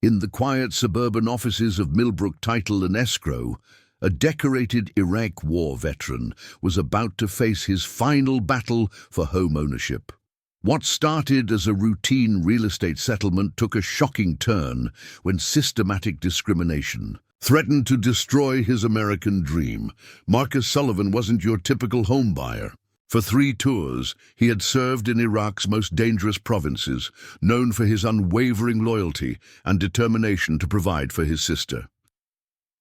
In the quiet suburban offices of Millbrook Title and Escrow, a decorated Iraq War veteran was about to face his final battle for home ownership. What started as a routine real estate settlement took a shocking turn when systematic discrimination threatened to destroy his American dream. Marcus Sullivan wasn't your typical home buyer. For 3 tours, he had served in Iraq's most dangerous provinces, known for his unwavering loyalty and determination to provide for his sister.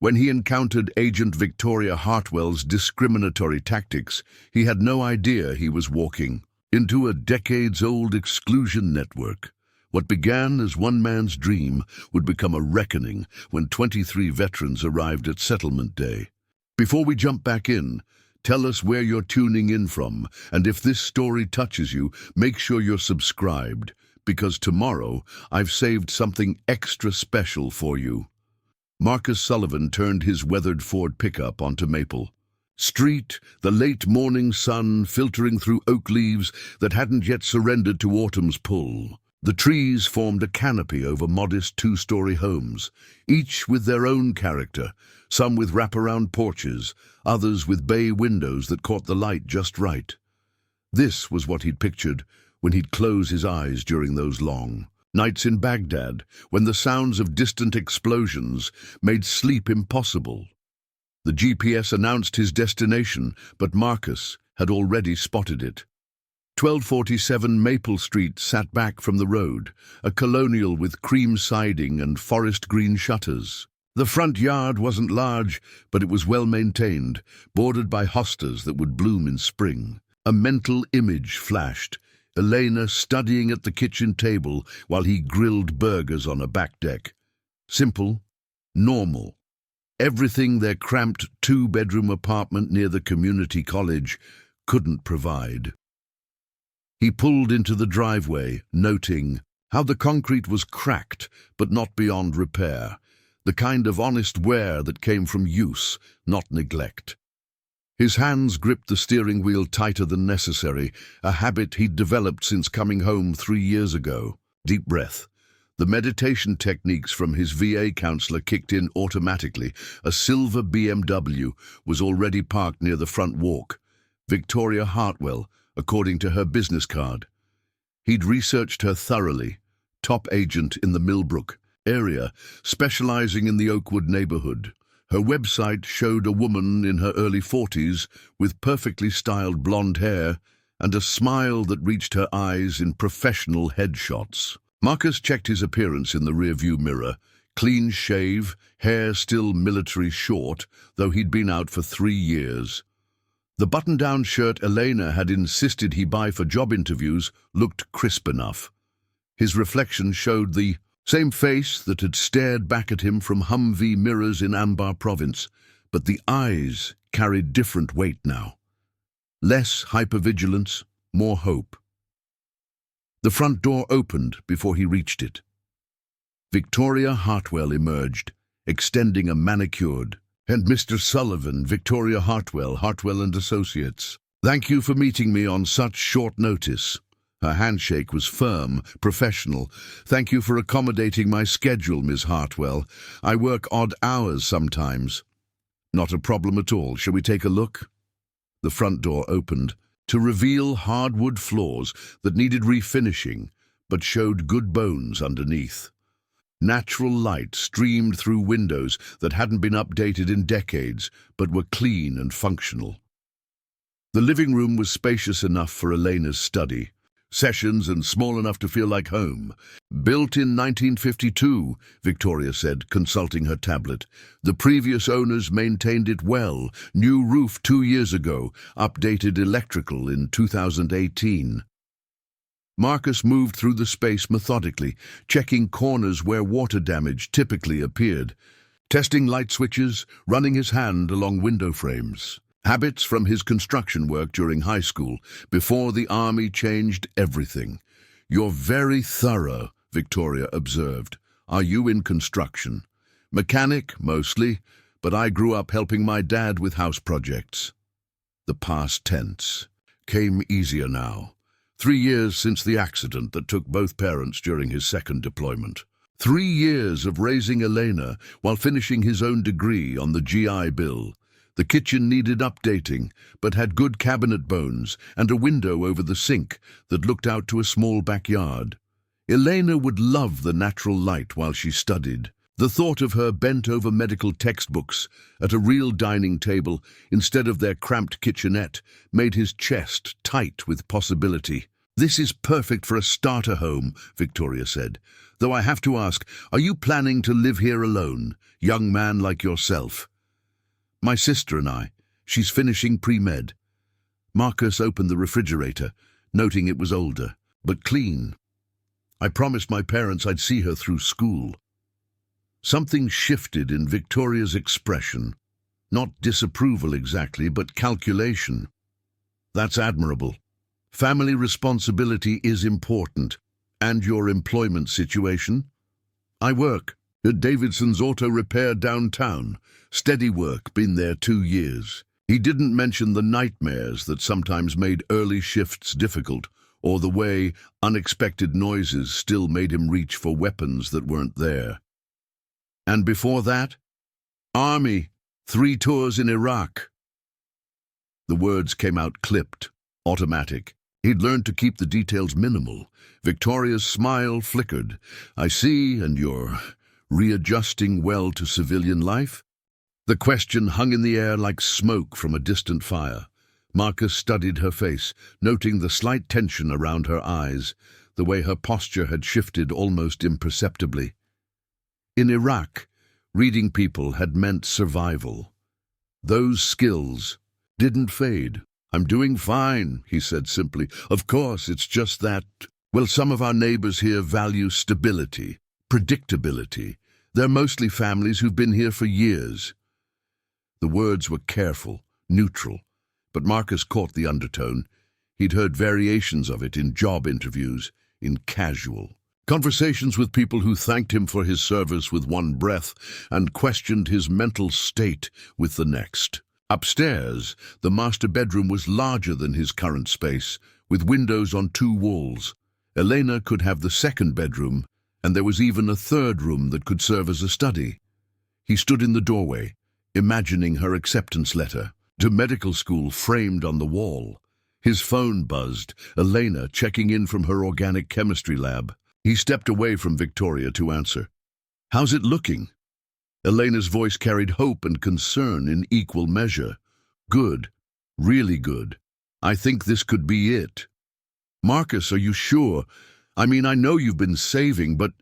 When he encountered Agent Victoria Hartwell's discriminatory tactics, he had no idea he was walking into a decades-old exclusion network. What began as one man's dream would become a reckoning when 23 veterans arrived at settlement day. Before we jump back in, tell us where you're tuning in from, and if this story touches you, make sure you're subscribed, because tomorrow I've saved something extra special for you. Marcus Sullivan turned his weathered Ford pickup onto Maple Street, the late morning sun filtering through oak leaves that hadn't yet surrendered to autumn's pull. The trees formed a canopy over modest 2-story homes, each with their own character, some with wraparound porches, others with bay windows that caught the light just right. This was what he'd pictured when he'd close his eyes during those long nights in Baghdad, when the sounds of distant explosions made sleep impossible. The GPS announced his destination, but Marcus had already spotted it. 1247 Maple Street sat back from the road, a colonial with cream siding and forest green shutters. The front yard wasn't large, but it was well maintained, bordered by hostas that would bloom in spring. A mental image flashed, Elena studying at the kitchen table while he grilled burgers on a back deck. Simple, normal. Everything their cramped 2-bedroom apartment near the community college couldn't provide. He pulled into the driveway, noting how the concrete was cracked but not beyond repair, the kind of honest wear that came from use, not neglect. His hands gripped the steering wheel tighter than necessary, a habit he'd developed since coming home 3 years ago. Deep breath. The meditation techniques from his VA counselor kicked in automatically. A silver BMW was already parked near the front walk. Victoria Hartwell, according to her business card. He'd researched her thoroughly, top agent in the Millbrook area, specializing in the Oakwood neighborhood. Her website showed a woman in her early 40s with perfectly styled blonde hair and a smile that reached her eyes in professional headshots. Marcus checked his appearance in the rearview mirror. Clean shave, hair still military short, though he'd been out for 3 years. The button-down shirt Elena had insisted he buy for job interviews looked crisp enough. His reflection showed the same face that had stared back at him from Humvee mirrors in Anbar province, but the eyes carried different weight now. Less hypervigilance, more hope. The front door opened before he reached it. Victoria Hartwell emerged, extending a manicured, "And Mr. Sullivan, Victoria Hartwell, Hartwell and Associates. Thank you for meeting me on such short notice." Her handshake was firm, professional. "Thank you for accommodating my schedule, Ms. Hartwell. I work odd hours sometimes." "Not a problem at all. Shall we take a look?" The front door opened to reveal hardwood floors that needed refinishing, but showed good bones underneath. Natural light streamed through windows that hadn't been updated in decades, but were clean and functional. The living room was spacious enough for Elena's study, sessions and small enough to feel like home. "Built in 1952, Victoria said, consulting her tablet. "The previous owners maintained it well. New roof 2 years ago, updated electrical in 2018. Marcus moved through the space methodically, checking corners where water damage typically appeared, testing light switches, running his hand along window frames. Habits from his construction work during high school, before the army changed everything. "You're very thorough," Victoria observed. "Are you in construction?" "Mechanic, mostly, but I grew up helping my dad with house projects." The past tense came easier now. 3 years since the accident that took both parents during his second deployment. 3 years of raising Elena while finishing his own degree on the GI Bill. The kitchen needed updating, but had good cabinet bones and a window over the sink that looked out to a small backyard. Elena would love the natural light while she studied. The thought of her bent over medical textbooks at a real dining table instead of their cramped kitchenette made his chest tight with possibility. "This is perfect for a starter home," Victoria said. "Though I have to ask, are you planning to live here alone, young man like yourself?" "My sister and I. She's finishing pre-med." Marcus opened the refrigerator, noting it was older, but clean. "I promised my parents I'd see her through school." Something shifted in Victoria's expression. Not disapproval exactly, but calculation. "That's admirable. Family responsibility is important. And your employment situation?" "I work at Davidson's Auto Repair downtown. Steady work, been there 2 years." He didn't mention the nightmares that sometimes made early shifts difficult, or the way unexpected noises still made him reach for weapons that weren't there. "And before that?" "Army, 3 tours in Iraq." The words came out clipped, automatic. He'd learned to keep the details minimal. Victoria's smile flickered. "I see, and you're readjusting well to civilian life?" The question hung in the air like smoke from a distant fire. Marcus studied her face, noting the slight tension around her eyes, the way her posture had shifted almost imperceptibly. In Iraq, reading people had meant survival. Those skills didn't fade. "I'm doing fine," he said simply. "Of course, it's just that, well, some of our neighbors here value stability, predictability. They're mostly families who've been here for years." The words were careful, neutral, but Marcus caught the undertone. He'd heard variations of it in job interviews, in casual conversations with people who thanked him for his service with one breath and questioned his mental state with the next. Upstairs, the master bedroom was larger than his current space, with windows on 2 walls. Elena could have the second bedroom, and there was even a third room that could serve as a study. He stood in the doorway, imagining her acceptance letter to medical school framed on the wall. His phone buzzed, Elena checking in from her organic chemistry lab. He stepped away from Victoria to answer. "How's it looking?" Elena's voice carried hope and concern in equal measure. "Good. Really good. I think this could be it." "Marcus, are you sure? I mean, I know you've been saving, but—"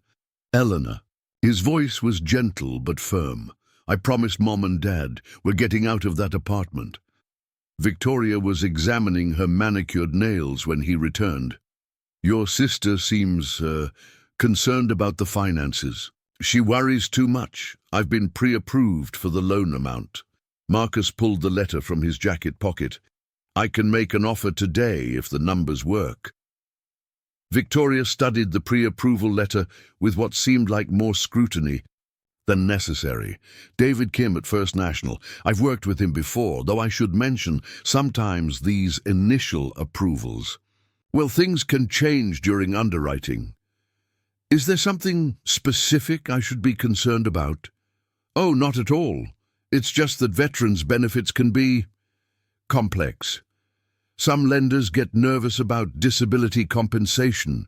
"Elena." His voice was gentle but firm. "I promised Mom and Dad we're getting out of that apartment." Victoria was examining her manicured nails when he returned. "Your sister seems, concerned about the finances." "She worries too much. I've been pre-approved for the loan amount." Marcus pulled the letter from his jacket pocket. "I can make an offer today if the numbers work." Victoria studied the pre-approval letter with what seemed like more scrutiny than necessary. "David Kim at First National. I've worked with him before, though I should mention sometimes these initial approvals, well, things can change during underwriting." "Is there something specific I should be concerned about?" "Oh, not at all. It's just that veterans' benefits can be complex. Some lenders get nervous about disability compensation,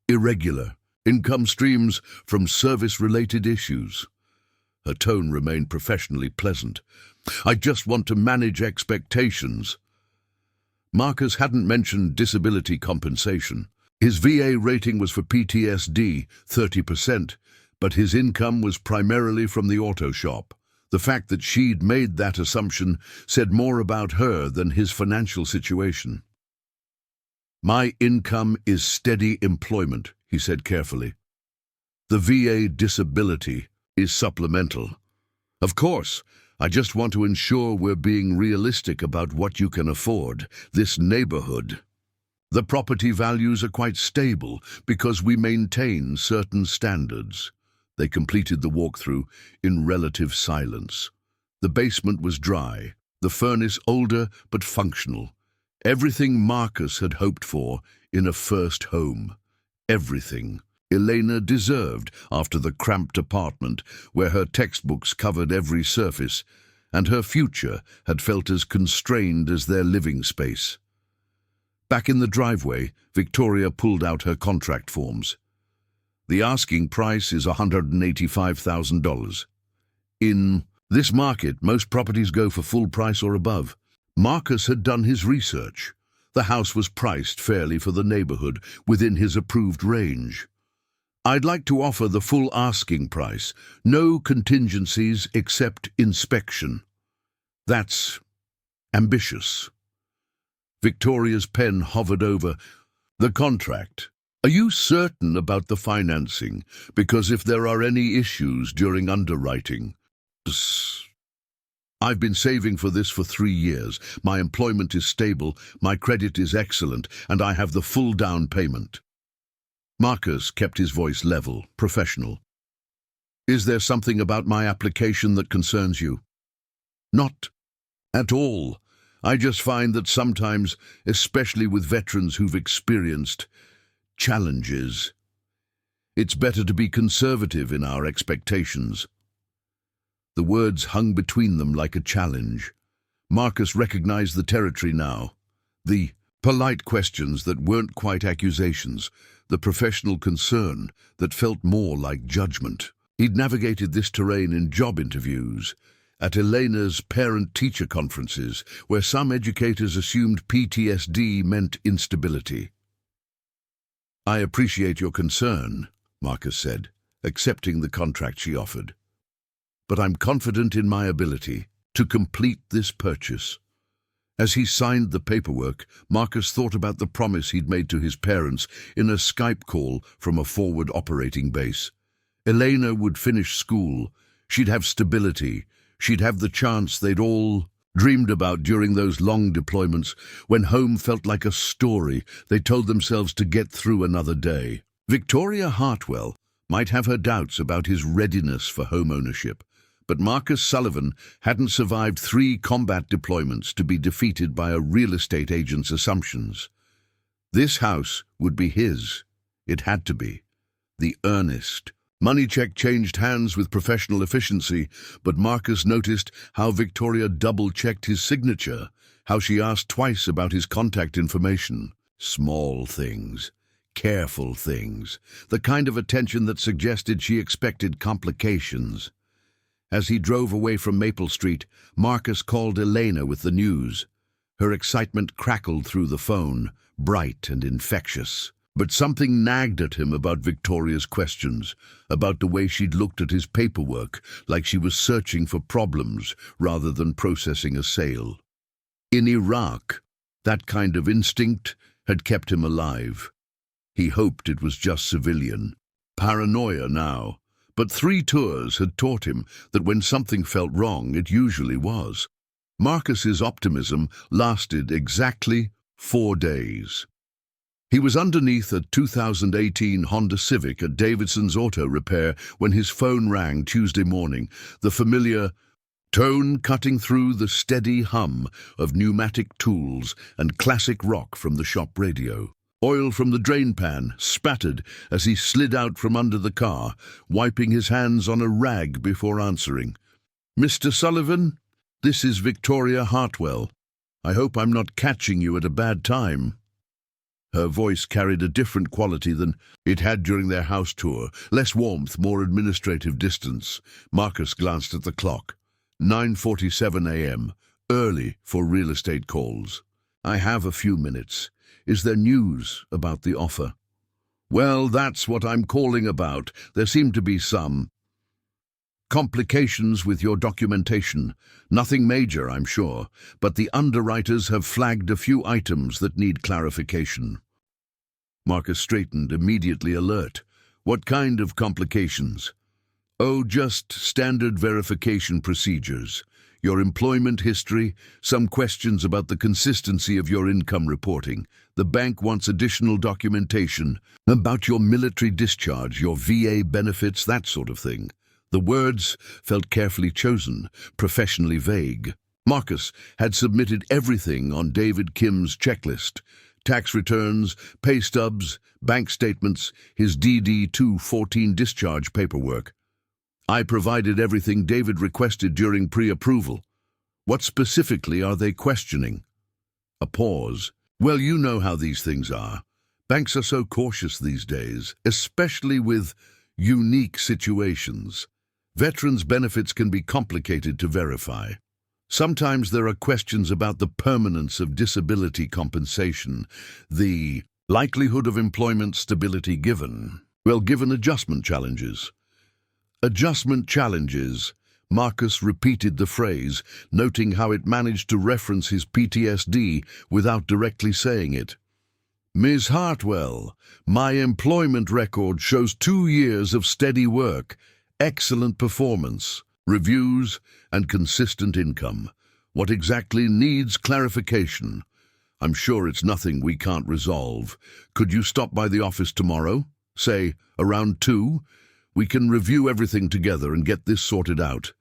irregular income streams from service-related issues." Her tone remained professionally pleasant. "I just want to manage expectations." Marcus hadn't mentioned disability compensation. His VA rating was for PTSD, 30%, but his income was primarily from the auto shop. The fact that she'd made that assumption said more about her than his financial situation. "My income is steady employment," he said carefully. "The VA disability is supplemental. Of course, I just want to ensure we're being realistic about what you can afford. This neighborhood. The property values are quite stable because we maintain certain standards." They completed the walkthrough in relative silence. The basement was dry, the furnace older but functional. Everything Marcus had hoped for in a first home. Everything. Elena deserved after the cramped apartment where her textbooks covered every surface, and her future had felt as constrained as their living space. Back in the driveway, Victoria pulled out her contract forms. The asking price is $185,000. In this market, most properties go for full price or above. Marcus had done his research. The house was priced fairly for the neighborhood, within his approved range. I'd like to offer the full asking price, no contingencies except inspection. That's ambitious. Victoria's pen hovered over the contract. Are you certain about the financing? Because if there are any issues during underwriting... I've been saving for this for 3 years. My employment is stable, my credit is excellent, and I have the full down payment. Marcus kept his voice level, professional. Is there something about my application that concerns you? Not at all. I just find that sometimes, especially with veterans who've experienced challenges, it's better to be conservative in our expectations. The words hung between them like a challenge. Marcus recognized the territory now. The polite questions that weren't quite accusations, the professional concern that felt more like judgment. He'd navigated this terrain in job interviews, at Elena's parent-teacher conferences, where some educators assumed PTSD meant instability. I appreciate your concern, Marcus said, accepting the contract she offered. But I'm confident in my ability to complete this purchase. As he signed the paperwork, Marcus thought about the promise he'd made to his parents in a Skype call from a forward operating base. Elena would finish school, she'd have stability, she'd have the chance they'd all dreamed about during those long deployments when home felt like a story they told themselves to get through another day. Victoria Hartwell might have her doubts about his readiness for home ownership, but Marcus Sullivan hadn't survived 3 combat deployments to be defeated by a real estate agent's assumptions. This house would be his. It had to be. The earnest. Money check changed hands with professional efficiency, but Marcus noticed how Victoria double-checked his signature, how she asked twice about his contact information. Small things. Careful things. The kind of attention that suggested she expected complications. As he drove away from Maple Street, Marcus called Elena with the news. Her excitement crackled through the phone, bright and infectious. But something nagged at him about Victoria's questions, about the way she'd looked at his paperwork, like she was searching for problems rather than processing a sale. In Iraq, that kind of instinct had kept him alive. He hoped it was just civilian. Paranoia now. But 3 tours had taught him that when something felt wrong, it usually was. Marcus's optimism lasted exactly 4 days. He was underneath a 2018 Honda Civic at Davidson's Auto Repair when his phone rang Tuesday morning, the familiar tone cutting through the steady hum of pneumatic tools and classic rock from the shop radio. Oil from the drain pan spattered as he slid out from under the car, wiping his hands on a rag before answering. "Mr. Sullivan, this is Victoria Hartwell. I hope I'm not catching you at a bad time." Her voice carried a different quality than it had during their house tour, less warmth, more administrative distance. Marcus glanced at the clock. 9:47 a.m., early for real estate calls. "I have a few minutes. Is there news about the offer?" "Well, that's what I'm calling about. There seem to be some complications with your documentation. Nothing major, I'm sure, but the underwriters have flagged a few items that need clarification." Marcus straightened, immediately alert. "What kind of complications?" "Oh, just standard verification procedures. Your employment history, some questions about the consistency of your income reporting. The bank wants additional documentation about your military discharge, your VA benefits, that sort of thing." The words felt carefully chosen, professionally vague. Marcus had submitted everything on David Kim's checklist. tax returns, pay stubs, bank statements, his DD-214 discharge paperwork. I provided everything David requested during pre-approval. What specifically are they questioning? A pause. Well, you know how these things are. Banks are so cautious these days, especially with unique situations. Veterans' benefits can be complicated to verify. Sometimes there are questions about the permanence of disability compensation, the likelihood of employment stability given adjustment challenges. Adjustment challenges. Marcus repeated the phrase, noting how it managed to reference his PTSD without directly saying it. Ms. Hartwell, my employment record shows 2 years of steady work, excellent performance, reviews, and consistent income. What exactly needs clarification? I'm sure it's nothing we can't resolve. Could you stop by the office tomorrow? Say, around 2? We can review everything together and get this sorted out.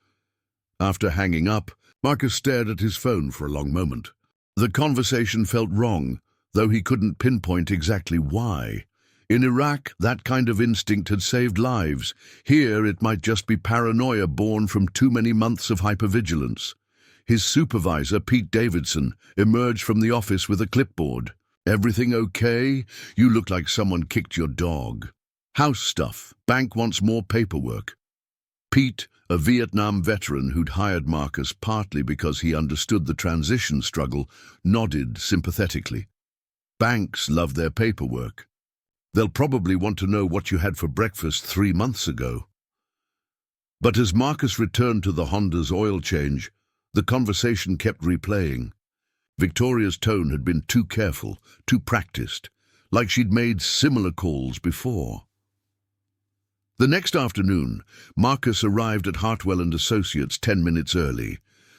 After hanging up, Marcus stared at his phone for a long moment. The conversation felt wrong, though he couldn't pinpoint exactly why. In Iraq, that kind of instinct had saved lives. Here, it might just be paranoia born from too many months of hypervigilance. His supervisor, Pete Davidson, emerged from the office with a clipboard. Everything okay? You look like someone kicked your dog. House stuff. Bank wants more paperwork. Pete, a Vietnam veteran who'd hired Marcus partly because he understood the transition struggle, nodded sympathetically. Banks love their paperwork. They'll probably want to know what you had for breakfast 3 months ago. But as Marcus returned to the Honda's oil change, the conversation kept replaying. Victoria's tone had been too careful, too practiced, like she'd made similar calls before. The next afternoon, Marcus arrived at Hartwell and Associates 10 minutes early.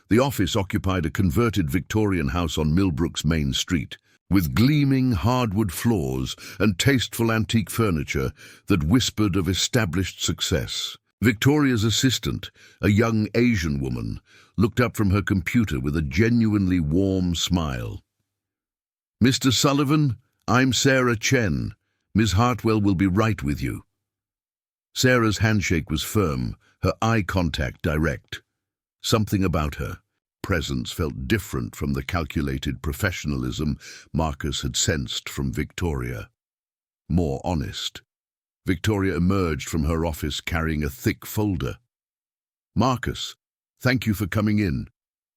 The office occupied a converted Victorian house on Millbrook's main street, with gleaming hardwood floors and tasteful antique furniture that whispered of established success. Victoria's assistant, a young Asian woman, looked up from her computer with a genuinely warm smile. "Mr. Sullivan, I'm Sarah Chen. Ms. Hartwell will be right with you." Sarah's handshake was firm, her eye contact direct. Something about her presence felt different from the calculated professionalism Marcus had sensed from Victoria. More honest. Victoria emerged from her office carrying a thick folder. "Marcus, thank you for coming in.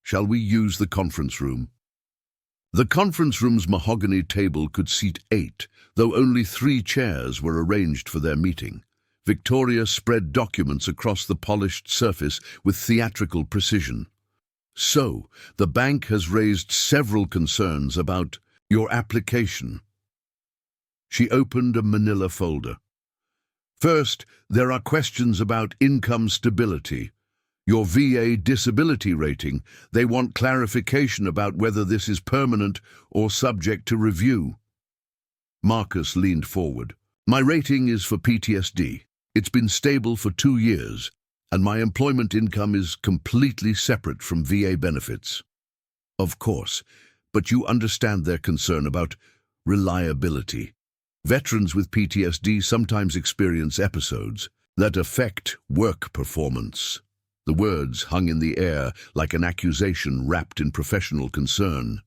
Shall we use the conference room?" The conference room's mahogany table could seat 8, though only 3 chairs were arranged for their meeting. Victoria spread documents across the polished surface with theatrical precision. "So, the bank has raised several concerns about your application." She opened a manila folder. "First, there are questions about income stability. Your VA disability rating, they want clarification about whether this is permanent or subject to review." Marcus leaned forward. "My rating is for PTSD. It's been stable for 2 years, and my employment income is completely separate from VA benefits." "Of course, but you understand their concern about reliability. Veterans with PTSD sometimes experience episodes that affect work performance." The words hung in the air like an accusation wrapped in professional concern.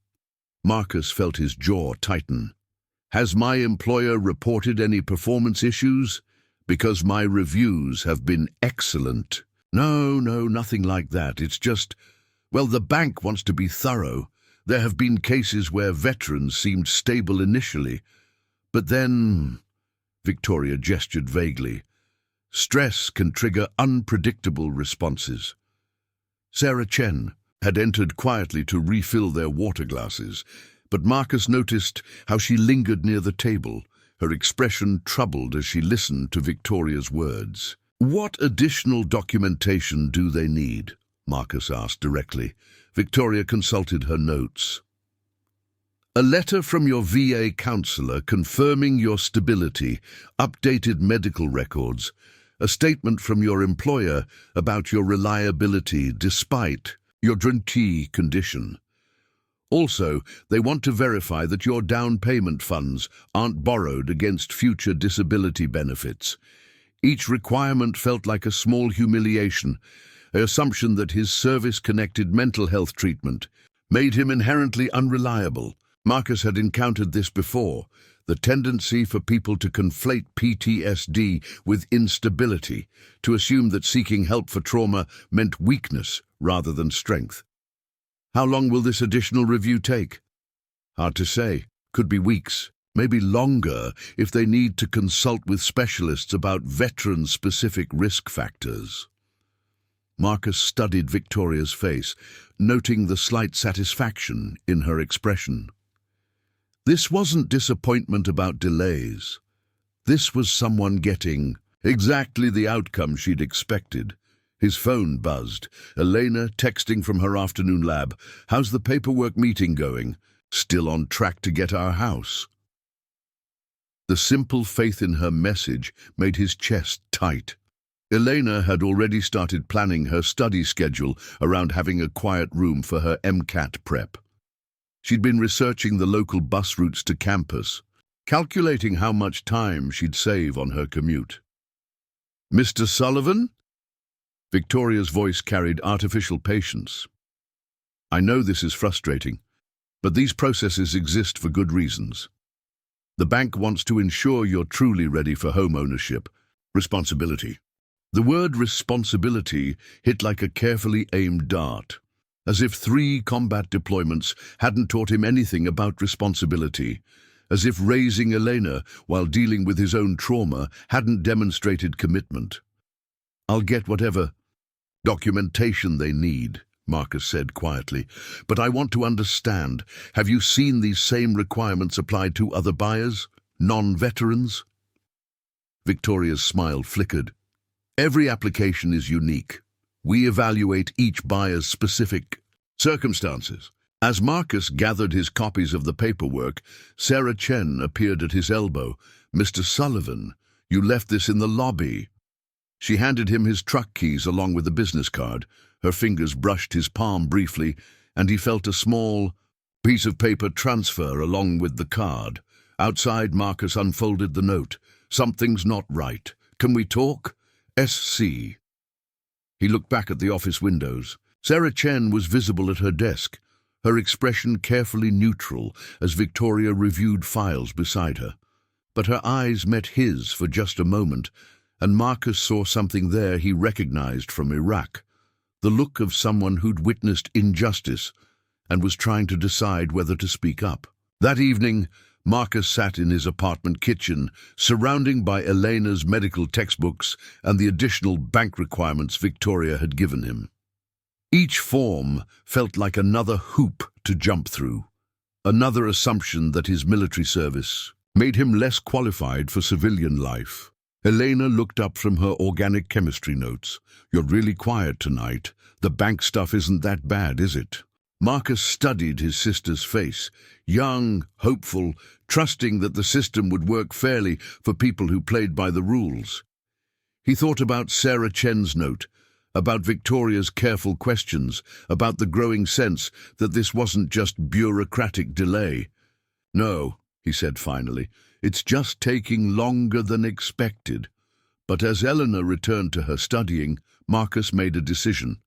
Marcus felt his jaw tighten. "Has my employer reported any performance issues? Because my reviews have been excellent." No, nothing like that. It's just, well, the bank wants to be thorough. There have been cases where veterans seemed stable initially, but then..." Victoria gestured vaguely. "Stress can trigger unpredictable responses." Sarah Chen had entered quietly to refill their water glasses, but Marcus noticed how she lingered near the table, her expression troubled as she listened to Victoria's words. "What additional documentation do they need?" Marcus asked directly. Victoria consulted her notes. "A letter from your VA counselor confirming your stability, updated medical records, a statement from your employer about your reliability despite your DRNT condition. Also, they want to verify that your down payment funds aren't borrowed against future disability benefits. Each requirement felt like a small humiliation, an assumption that his service-connected mental health treatment made him inherently unreliable. Marcus had encountered this before, the tendency for people to conflate PTSD with instability, to assume that seeking help for trauma meant weakness rather than strength. How long will this additional review take? Hard to say. Could be weeks, maybe longer if they need to consult with specialists about veteran-specific risk factors. Marcus studied Victoria's face, noting the slight satisfaction in her expression. This wasn't disappointment about delays. This was someone getting exactly the outcome she'd expected. His phone buzzed. Elena texting from her afternoon lab. "How's the paperwork meeting going? Still on track to get our house?" The simple faith in her message made his chest tight. Elena had already started planning her study schedule around having a quiet room for her MCAT prep. She'd been researching the local bus routes to campus, calculating how much time she'd save on her commute. "Mr. Sullivan?" Victoria's voice carried artificial patience. "I know this is frustrating, but these processes exist for good reasons. The bank wants to ensure you're truly ready for home ownership. Responsibility." The word responsibility hit like a carefully aimed dart, as if 3 combat deployments hadn't taught him anything about responsibility, as if raising Elena while dealing with his own trauma hadn't demonstrated commitment. "I'll get whatever documentation they need," Marcus said quietly, "but I want to understand, have you seen these same requirements applied to other buyers, non-veterans?" Victoria's smile flickered. "Every application is unique. We evaluate each buyer's specific circumstances." As Marcus gathered his copies of the paperwork, Sarah Chen appeared at his elbow. "Mr. Sullivan, you left this in the lobby." She handed him his truck keys along with the business card. Her fingers brushed his palm briefly, and he felt a small piece of paper transfer along with the card. Outside, Marcus unfolded the note. "Something's not right. Can we talk? SC." He looked back at the office windows. Sarah Chen was visible at her desk, her expression carefully neutral as Victoria reviewed files beside her. But her eyes met his for just a moment, and Marcus saw something there he recognized from Iraq, the look of someone who'd witnessed injustice and was trying to decide whether to speak up. That evening, Marcus sat in his apartment kitchen, surrounded by Elena's medical textbooks and the additional bank requirements Victoria had given him. Each form felt like another hoop to jump through, another assumption that his military service made him less qualified for civilian life. Elena looked up from her organic chemistry notes. "You're really quiet tonight. The bank stuff isn't that bad, is it?" Marcus studied his sister's face, young, hopeful, trusting that the system would work fairly for people who played by the rules. He thought about Sarah Chen's note, about Victoria's careful questions, about the growing sense that this wasn't just bureaucratic delay. "No," he said finally, "it's just taking longer than expected." But as Eleanor returned to her studying, Marcus made a decision.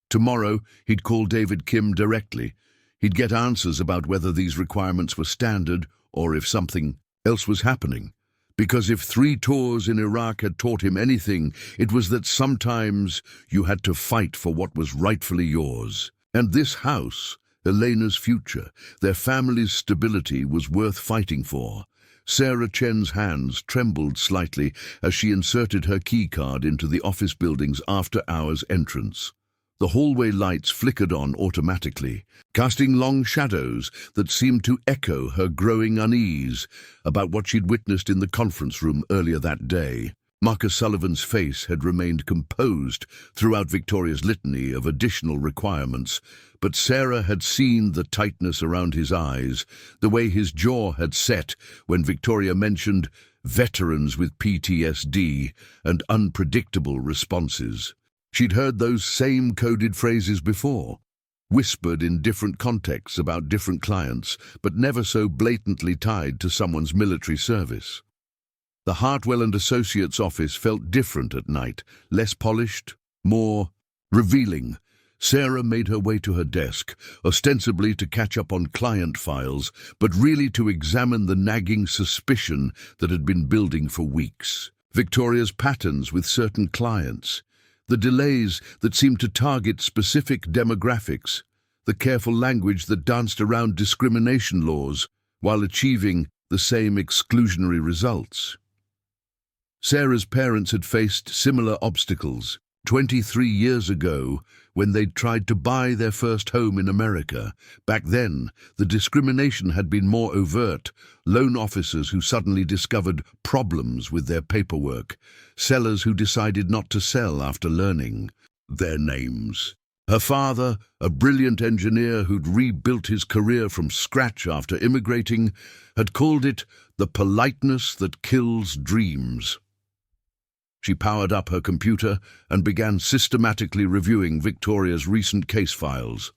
Tomorrow, he'd call David Kim directly. He'd get answers about whether these requirements were standard or if something else was happening. Because if 3 tours in Iraq had taught him anything, it was that sometimes you had to fight for what was rightfully yours. And this house, Elena's future, their family's stability was worth fighting for. Sarah Chen's hands trembled slightly as she inserted her keycard into the office building's after-hours entrance. The hallway lights flickered on automatically, casting long shadows that seemed to echo her growing unease about what she'd witnessed in the conference room earlier that day. Marcus Sullivan's face had remained composed throughout Victoria's litany of additional requirements, but Sarah had seen the tightness around his eyes, the way his jaw had set when Victoria mentioned veterans with PTSD and unpredictable responses. She'd heard those same coded phrases before. whispered in different contexts about different clients, but never so blatantly tied to someone's military service. The Hartwell and Associates office felt different at night, less polished, more revealing. Sarah made her way to her desk, ostensibly to catch up on client files, but really to examine the nagging suspicion that had been building for weeks. Victoria's patterns with certain clients, the delays that seemed to target specific demographics, the careful language that danced around discrimination laws while achieving the same exclusionary results. Sarah's parents had faced similar obstacles 23 years ago when they'd tried to buy their first home in America. Back then, the discrimination had been more overt. Loan officers who suddenly discovered problems with their paperwork, sellers who decided not to sell after learning their names. Her father, a brilliant engineer who'd rebuilt his career from scratch after immigrating, had called it the politeness that kills dreams. She powered up her computer and began systematically reviewing Victoria's recent case files.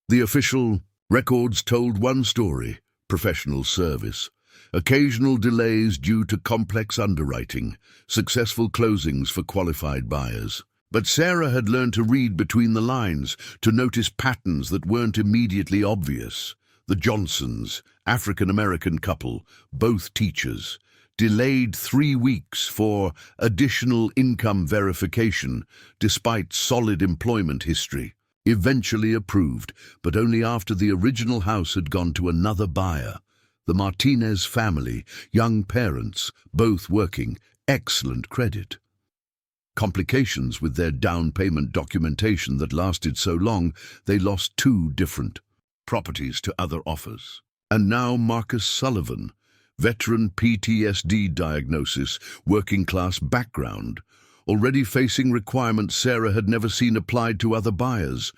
The official records told one story: professional service, occasional delays due to complex underwriting, successful closings for qualified buyers. But Sarah had learned to read between the lines, to notice patterns that weren't immediately obvious. The Johnsons, African-American couple, both teachers, delayed 3 weeks for additional income verification despite solid employment history. Eventually approved, but only after the original house had gone to another buyer. The Martinez family, young parents, both working, excellent credit. Complications with their down payment documentation that lasted so long they lost 2 different properties to other offers. And now Marcus Sullivan, veteran PTSD diagnosis, working-class background, already facing requirements Sarah had never seen applied to other buyers.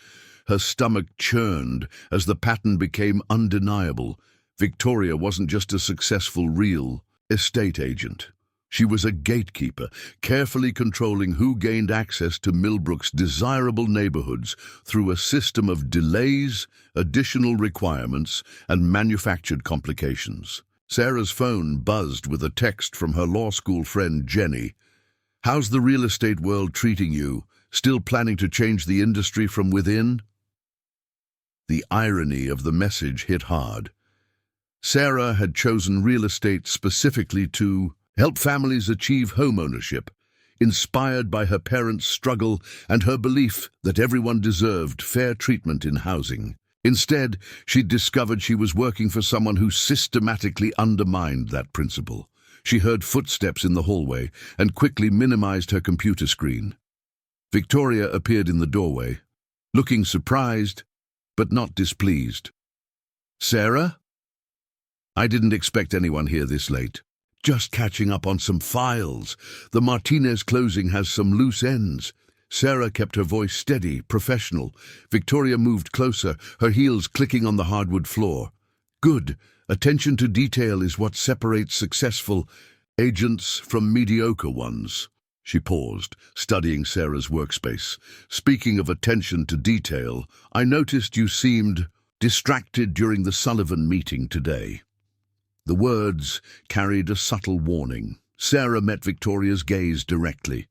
Her stomach churned as the pattern became undeniable. Victoria wasn't just a successful real estate agent. She was a gatekeeper, carefully controlling who gained access to Millbrook's desirable neighborhoods through a system of delays, additional requirements, and manufactured complications. Sarah's phone buzzed with a text from her law school friend Jenny. "How's the real estate world treating you? Still planning to change the industry from within?" The irony of the message hit hard. Sarah had chosen real estate specifically to help families achieve homeownership, inspired by her parents' struggle and her belief that everyone deserved fair treatment in housing. Instead, she'd discovered she was working for someone who systematically undermined that principle. She heard footsteps in the hallway and quickly minimized her computer screen. Victoria appeared in the doorway, looking surprised, but not displeased. "Sarah? I didn't expect anyone here this late. Just catching up on some files. The Martinez closing has some loose ends." Sarah kept her voice steady, professional. Victoria moved closer, her heels clicking on the hardwood floor. "Good. Attention to detail is what separates successful agents from mediocre ones." She paused, studying Sarah's workspace. "Speaking of attention to detail, I noticed you seemed distracted during the Sullivan meeting today." The words carried a subtle warning. Sarah met Victoria's gaze directly.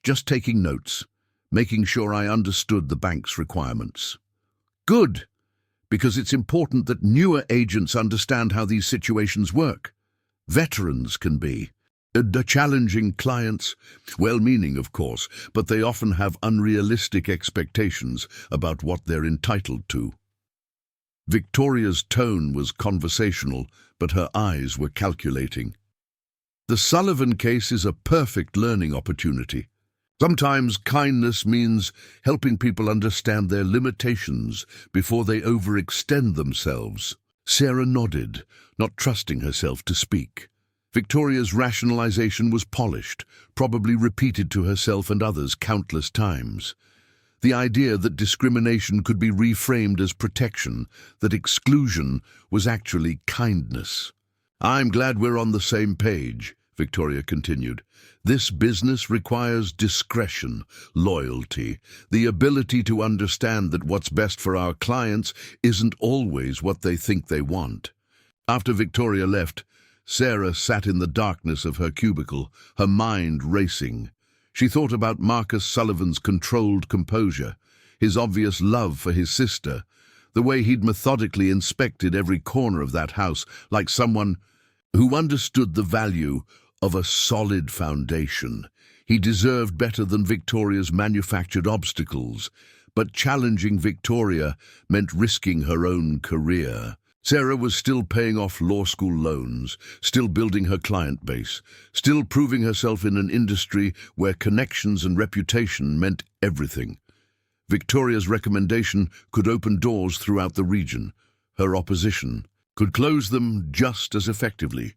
"Just taking notes, making sure I understood the bank's requirements." "Good, because it's important that newer agents understand how these situations work. Veterans can be the challenging clients, well-meaning of course, but they often have unrealistic expectations about what they're entitled to." Victoria's tone was conversational, but her eyes were calculating. "The Sullivan case is a perfect learning opportunity. Sometimes kindness means helping people understand their limitations before they overextend themselves." Sarah nodded, not trusting herself to speak. Victoria's rationalization was polished, probably repeated to herself and others countless times. The idea that discrimination could be reframed as protection, that exclusion was actually kindness. "I'm glad we're on the same page," Victoria continued. This business requires discretion, loyalty, the ability to understand that what's best for our clients isn't always what they think they want. After Victoria left, Sarah sat in the darkness of her cubicle, her mind racing. She thought about Marcus Sullivan's controlled composure, his obvious love for his sister, the way he'd methodically inspected every corner of that house like someone who understood the value of a solid foundation. He deserved better than Victoria's manufactured obstacles, but challenging Victoria meant risking her own career. Sarah was still paying off law school loans, still building her client base, still proving herself in an industry where connections and reputation meant everything. Victoria's recommendation could open doors throughout the region. Her opposition could close them just as effectively.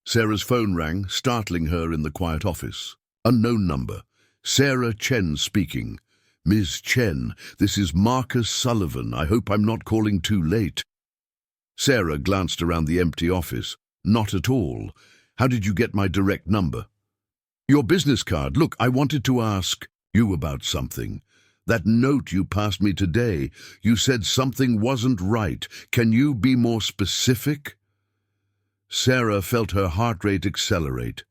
Sarah's phone rang, startling her in the quiet office. Unknown number. Sarah Chen speaking. Ms. Chen, this is Marcus Sullivan. I hope I'm not calling too late. Sarah glanced around the empty office. Not at all. How did you get my direct number? Your business card. Look, I wanted to ask you about something. That note you passed me today, you said something wasn't right. Can you be more specific? Sarah felt her heart rate accelerate.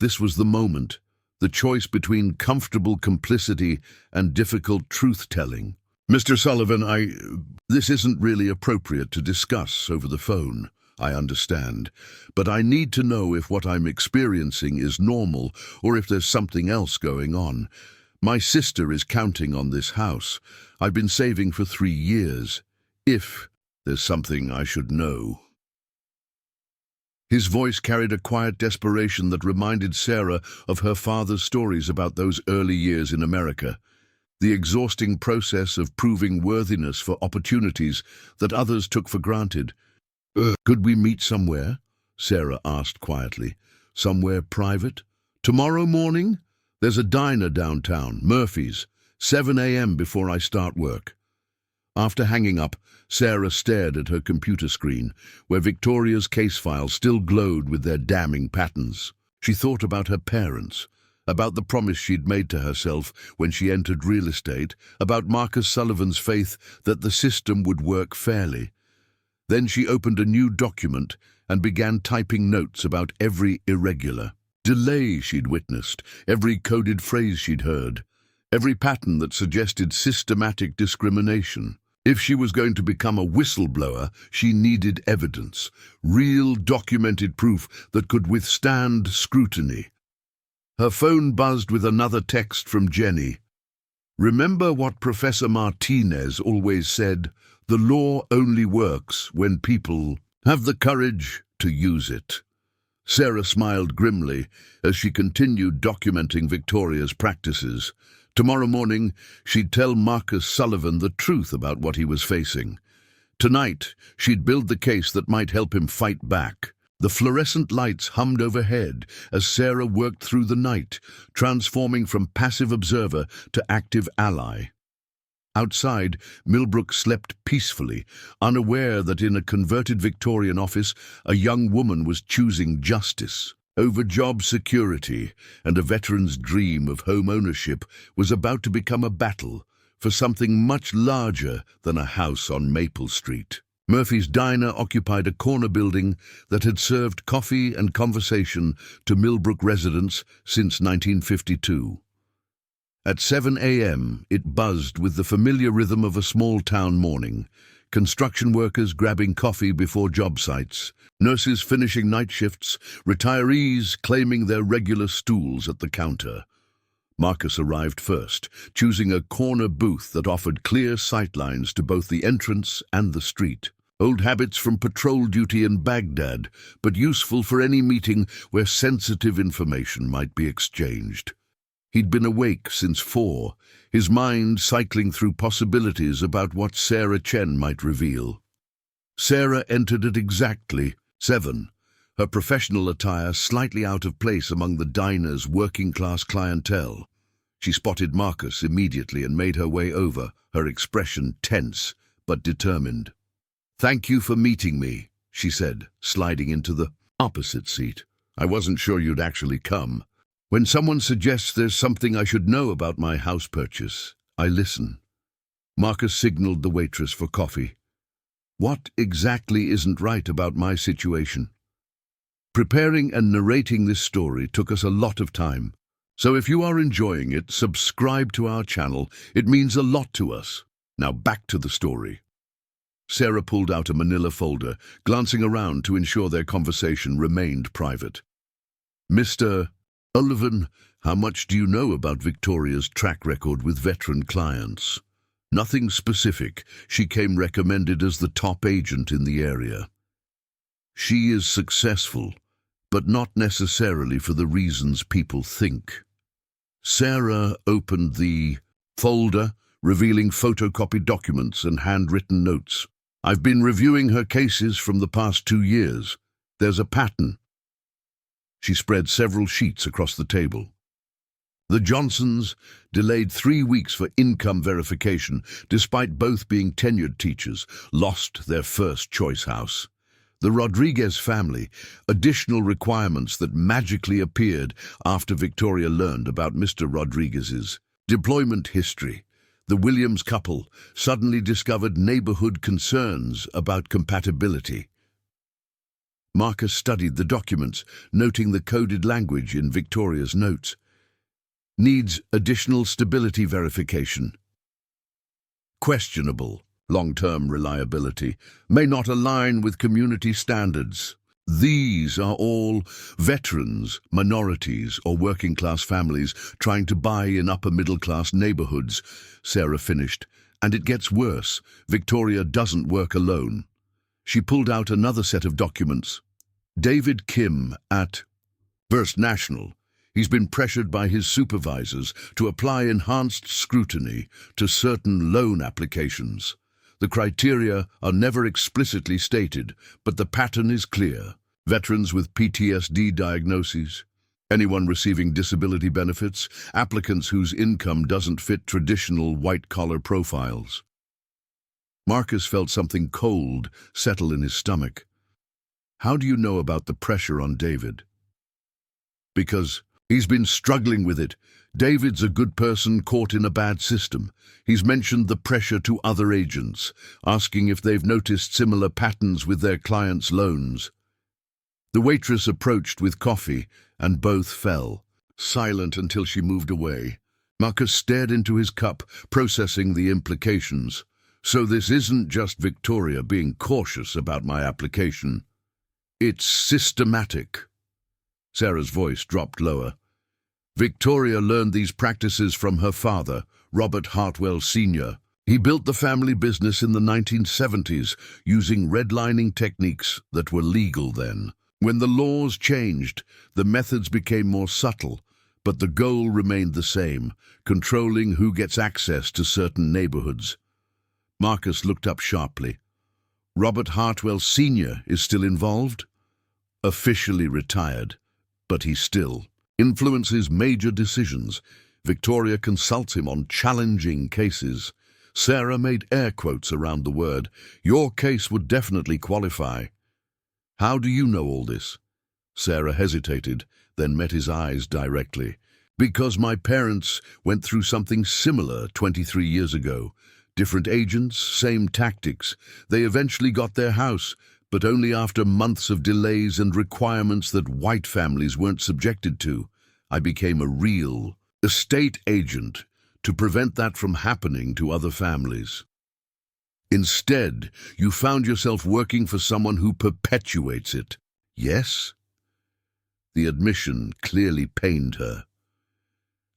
This was the moment, the choice between comfortable complicity and difficult truth-telling. Mr. Sullivan, this isn't really appropriate to discuss over the phone, I understand, but I need to know if what I'm experiencing is normal or if there's something else going on. My sister is counting on this house. I've been saving for 3 years. If there's something I should know. His voice carried a quiet desperation that reminded Sarah of her father's stories about those early years in America. The exhausting process of proving worthiness for opportunities that others took for granted. Could we meet somewhere? Sarah asked quietly. Somewhere private? Tomorrow morning? There's a diner downtown, Murphy's, 7 a.m. before I start work. After hanging up, Sarah stared at her computer screen, where Victoria's case files still glowed with their damning patterns. She thought about her parents, about the promise she'd made to herself when she entered real estate, about Marcus Sullivan's faith that the system would work fairly. Then she opened a new document and began typing notes about every irregular delay she'd witnessed, every coded phrase she'd heard, every pattern that suggested systematic discrimination. If she was going to become a whistleblower, she needed evidence, real documented proof that could withstand scrutiny. Her phone buzzed with another text from Jenny. Remember what Professor Martinez always said, the law only works when people have the courage to use it. Sarah smiled grimly as she continued documenting Victoria's practices. Tomorrow morning, she'd tell Marcus Sullivan the truth about what he was facing. Tonight, she'd build the case that might help him fight back. The fluorescent lights hummed overhead as Sarah worked through the night, transforming from passive observer to active ally. Outside, Millbrook slept peacefully, unaware that in a converted Victorian office, a young woman was choosing justice over job security, and a veteran's dream of home ownership was about to become a battle for something much larger than a house on Maple Street. Murphy's Diner occupied a corner building that had served coffee and conversation to Millbrook residents since 1952. At 7 a.m., it buzzed with the familiar rhythm of a small-town morning. Construction workers grabbing coffee before job sites, nurses finishing night shifts, retirees claiming their regular stools at the counter. Marcus arrived first, choosing a corner booth that offered clear sightlines to both the entrance and the street. Old habits from patrol duty in Baghdad, but useful for any meeting where sensitive information might be exchanged. He'd been awake since 4, his mind cycling through possibilities about what Sarah Chen might reveal. Sarah entered at exactly 7, her professional attire slightly out of place among the diner's working-class clientele. She spotted Marcus immediately and made her way over, her expression tense but determined. "Thank you for meeting me," she said, sliding into the opposite seat. I wasn't sure you'd actually come. When someone suggests there's something I should know about my house purchase, I listen. Marcus signaled the waitress for coffee. What exactly isn't right about my situation? Preparing and narrating this story took us a lot of time. So if you are enjoying it, subscribe to our channel. It means a lot to us. Now back to the story. Sarah pulled out a manila folder, glancing around to ensure their conversation remained private. Mr. Sullivan, how much do you know about Victoria's track record with veteran clients? Nothing specific. She came recommended as the top agent in the area. She is successful, but not necessarily for the reasons people think. Sarah opened the folder, revealing photocopied documents and handwritten notes. I've been reviewing her cases from the past 2 years. There's a pattern. She spread several sheets across the table. The Johnsons delayed 3 weeks for income verification, despite both being tenured teachers, lost their first choice house. The Rodriguez family, additional requirements that magically appeared after Victoria learned about Mr. Rodriguez's deployment history. The Williams couple suddenly discovered neighborhood concerns about compatibility. Marcus studied the documents, noting the coded language in Victoria's notes. Needs additional stability verification. Questionable long-term reliability. May not align with community standards. These are all veterans, minorities, or working-class families trying to buy in upper-middle-class neighborhoods, Sarah finished. And it gets worse. Victoria doesn't work alone. She pulled out another set of documents. David Kim at First National. He's been pressured by his supervisors to apply enhanced scrutiny to certain loan applications. The criteria are never explicitly stated, but the pattern is clear. Veterans with PTSD diagnoses, anyone receiving disability benefits, applicants whose income doesn't fit traditional white-collar profiles. Marcus felt something cold settle in his stomach. How do you know about the pressure on David? Because he's been struggling with it. David's a good person caught in a bad system. He's mentioned the pressure to other agents, asking if they've noticed similar patterns with their clients' loans. The waitress approached with coffee, and both fell, silent until she moved away. Marcus stared into his cup, processing the implications. So this isn't just Victoria being cautious about my application. It's systematic. Sarah's voice dropped lower. Victoria learned these practices from her father, Robert Hartwell Sr. He built the family business in the 1970s using redlining techniques that were legal then. When the laws changed, the methods became more subtle, but the goal remained the same, controlling who gets access to certain neighborhoods. Marcus looked up sharply. Robert Hartwell Sr. is still involved? Officially retired, but he still influences major decisions. Victoria consults him on challenging cases. Sarah made air quotes around the word. Your case would definitely qualify. How do you know all this? Sarah hesitated, then met his eyes directly. Because my parents went through something similar 23 years ago. Different agents, same tactics. They eventually got their house, but only after months of delays and requirements that white families weren't subjected to. I became a real estate agent to prevent that from happening to other families. Instead, you found yourself working for someone who perpetuates it. Yes? The admission clearly pained her.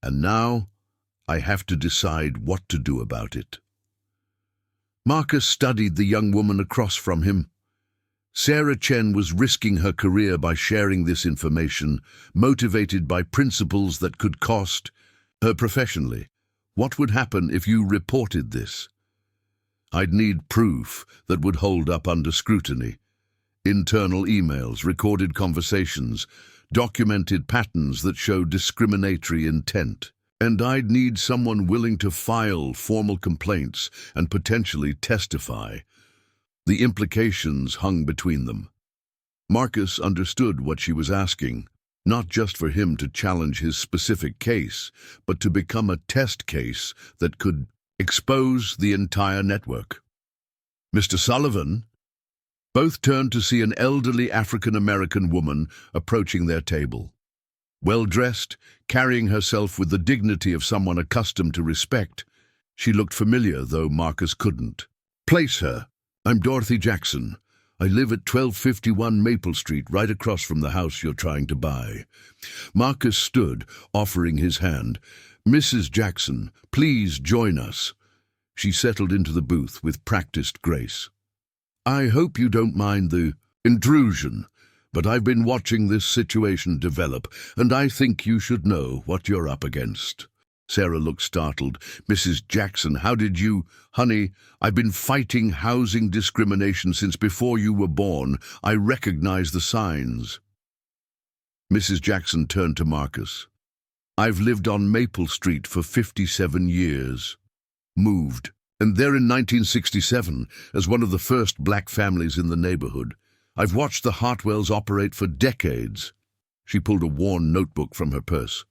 And now, I have to decide what to do about it. Marcus studied the young woman across from him. Sarah Chen was risking her career by sharing this information, motivated by principles that could cost her professionally. What would happen if you reported this? I'd need proof that would hold up under scrutiny. Internal emails, recorded conversations, documented patterns that show discriminatory intent. And I'd need someone willing to file formal complaints and potentially testify. The implications hung between them. Marcus understood what she was asking, not just for him to challenge his specific case, but to become a test case that could expose the entire network. "Mr. Sullivan?" Both turned to see an elderly African-American woman approaching their table. Well-dressed, carrying herself with the dignity of someone accustomed to respect, she looked familiar, though Marcus couldn't place her. "I'm Dorothy Jackson. I live at 1251 Maple Street, right across from the house you're trying to buy." Marcus stood, offering his hand. "Mrs. Jackson, please join us." She settled into the booth with practiced grace. "I hope you don't mind the intrusion, but I've been watching this situation develop, and I think you should know what you're up against." Sarah looked startled. "Mrs. Jackson, how did you—" "Honey, I've been fighting housing discrimination since before you were born. I recognize the signs." Mrs. Jackson turned to Marcus. "I've lived on Maple Street for 57 years. Moved. And there in 1967 as one of the first black families in the neighborhood. I've watched the Hartwells operate for decades." She pulled a worn notebook from her purse.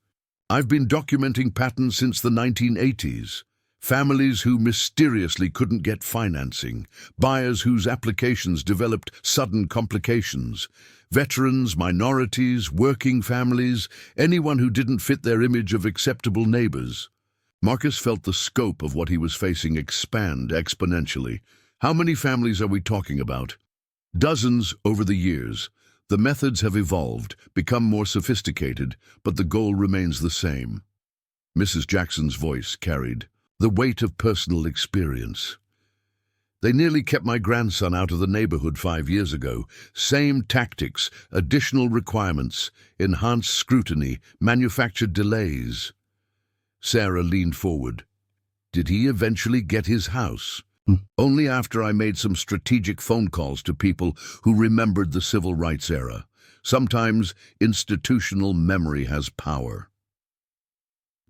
"I've been documenting patterns since the 1980s. Families who mysteriously couldn't get financing, buyers whose applications developed sudden complications, veterans, minorities, working families, anyone who didn't fit their image of acceptable neighbors." Marcus felt the scope of what he was facing expand exponentially. "How many families are we talking about?" "Dozens over the years. The methods have evolved, become more sophisticated, but the goal remains the same." Mrs. Jackson's voice carried the weight of personal experience. "They nearly kept my grandson out of the neighborhood 5 years ago. Same tactics, additional requirements, enhanced scrutiny, manufactured delays." Sarah leaned forward. "Did he eventually get his house?" "Only after I made some strategic phone calls to people who remembered the civil rights era. Sometimes institutional memory has power."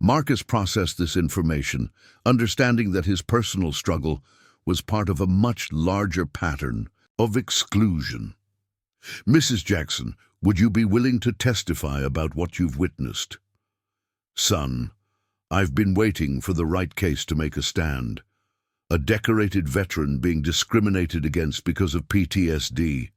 Marcus processed this information, understanding that his personal struggle was part of a much larger pattern of exclusion. "Mrs. Jackson, would you be willing to testify about what you've witnessed?" "Son, I've been waiting for the right case to make a stand. A decorated veteran being discriminated against because of PTSD.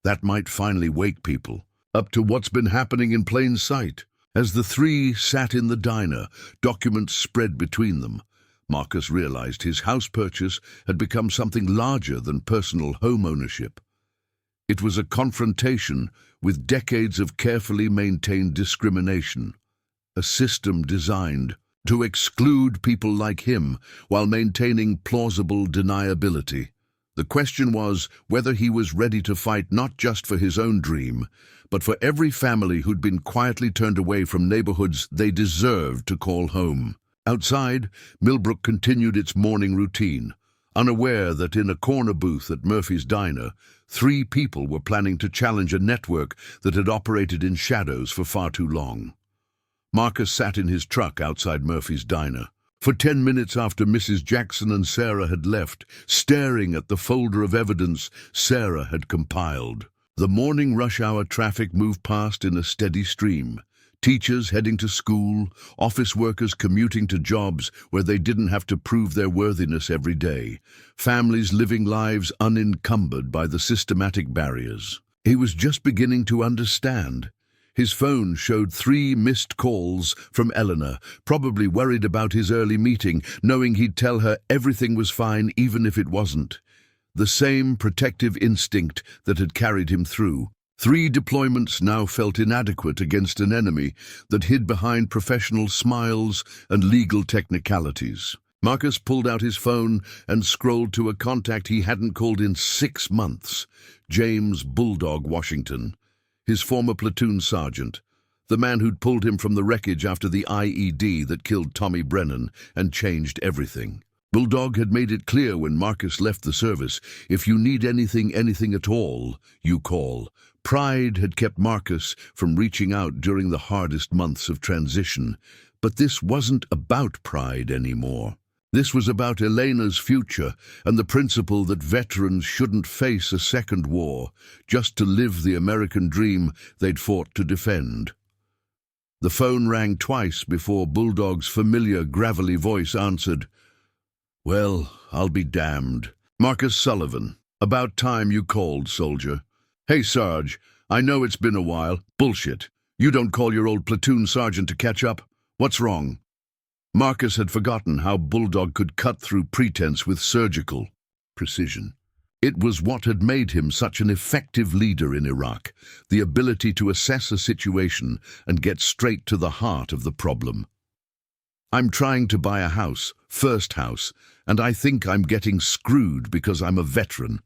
That might finally wake people up to what's been happening in plain sight." As the three sat in the diner, documents spread between them, Marcus realized his house purchase had become something larger than personal home ownership. It was a confrontation with decades of carefully maintained discrimination, a system designed to exclude people like him while maintaining plausible deniability. The question was whether he was ready to fight not just for his own dream, but for every family who'd been quietly turned away from neighborhoods they deserved to call home. Outside, Millbrook continued its morning routine, unaware that in a corner booth at Murphy's Diner, 3 people were planning to challenge a network that had operated in shadows for far too long. Marcus sat in his truck outside Murphy's Diner. For 10 minutes after Mrs. Jackson and Sarah had left, staring at the folder of evidence Sarah had compiled. The morning rush-hour traffic moved past in a steady stream. Teachers heading to school, office workers commuting to jobs where they didn't have to prove their worthiness every day, families living lives unencumbered by the systematic barriers. He was just beginning to understand. His phone showed 3 missed calls from Eleanor, probably worried about his early meeting, knowing he'd tell her everything was fine even if it wasn't. The same protective instinct that had carried him through. 3 deployments now felt inadequate against an enemy that hid behind professional smiles and legal technicalities. Marcus pulled out his phone and scrolled to a contact he hadn't called in 6 months, James Bulldog Washington. His former platoon sergeant, the man who'd pulled him from the wreckage after the IED that killed Tommy Brennan and changed everything. Bulldog had made it clear when Marcus left the service, if you need anything at all, you call. Pride had kept Marcus from reaching out during the hardest months of transition, but this wasn't about pride anymore. This was about Elena's future and the principle that veterans shouldn't face a second war just to live the American dream they'd fought to defend. The phone rang twice before Bulldog's familiar gravelly voice answered. "Well, I'll be damned. Marcus Sullivan. About time you called, soldier. Hey, Sarge, I know it's been a while. Bullshit. You don't call your old platoon sergeant to catch up? What's wrong?" Marcus had forgotten how Bulldog could cut through pretense with surgical precision. It was what had made him such an effective leader in Iraq, the ability to assess a situation and get straight to the heart of the problem. "I'm trying to buy a house, first house, and I think I'm getting screwed because I'm a veteran."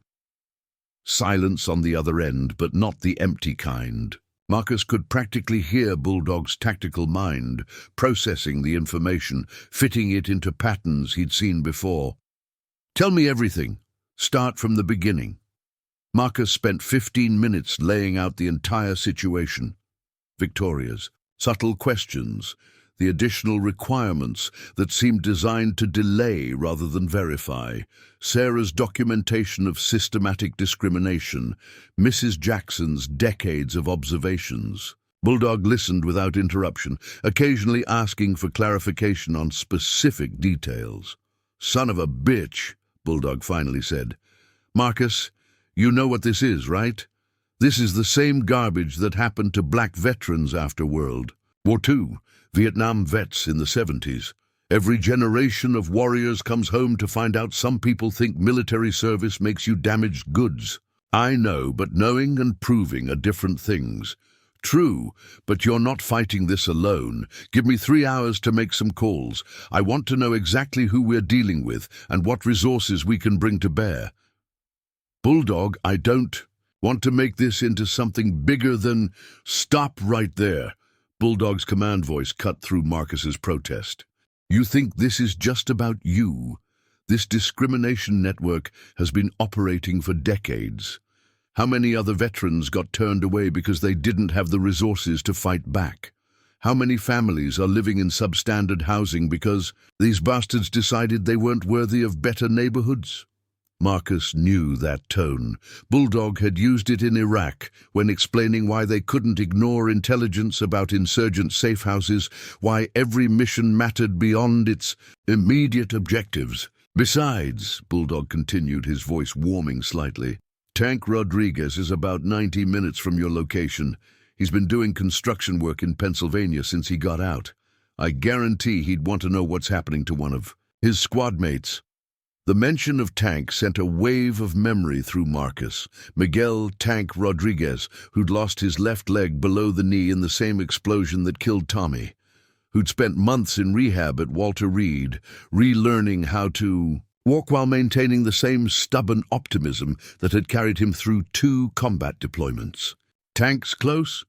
Silence on the other end, but not the empty kind. Marcus could practically hear Bulldog's tactical mind, processing the information, fitting it into patterns he'd seen before. "Tell me everything. Start from the beginning." Marcus spent 15 minutes laying out the entire situation. Victoria's subtle questions, the additional requirements that seemed designed to delay rather than verify, Sarah's documentation of systematic discrimination, Mrs. Jackson's decades of observations. Bulldog listened without interruption, occasionally asking for clarification on specific details. "Son of a bitch," Bulldog finally said. "Marcus, you know what this is, right? This is the same garbage that happened to black veterans after World War II, Vietnam vets in the 70s. Every generation of warriors comes home to find out some people think military service makes you damaged goods. I know, but knowing and proving are different things. True, but you're not fighting this alone. Give me 3 hours to make some calls. I want to know exactly who we're dealing with and what resources we can bring to bear." "Bulldog, I don't want to make this into something bigger than—" "Stop right there." Bulldog's command voice cut through Marcus's protest. "You think this is just about you? This discrimination network has been operating for decades. How many other veterans got turned away because they didn't have the resources to fight back? How many families are living in substandard housing because these bastards decided they weren't worthy of better neighborhoods?" Marcus knew that tone. Bulldog had used it in Iraq when explaining why they couldn't ignore intelligence about insurgent safe houses, why every mission mattered beyond its immediate objectives. "Besides," Bulldog continued, his voice warming slightly, "Tank Rodriguez is about 90 minutes from your location. He's been doing construction work in Pennsylvania since he got out. I guarantee he'd want to know what's happening to one of his squad mates." The mention of Tank sent a wave of memory through Marcus. Miguel "Tank" Rodriguez, who'd lost his left leg below the knee in the same explosion that killed Tommy, who'd spent months in rehab at Walter Reed, relearning how to walk while maintaining the same stubborn optimism that had carried him through 2 combat deployments. "Tank's close?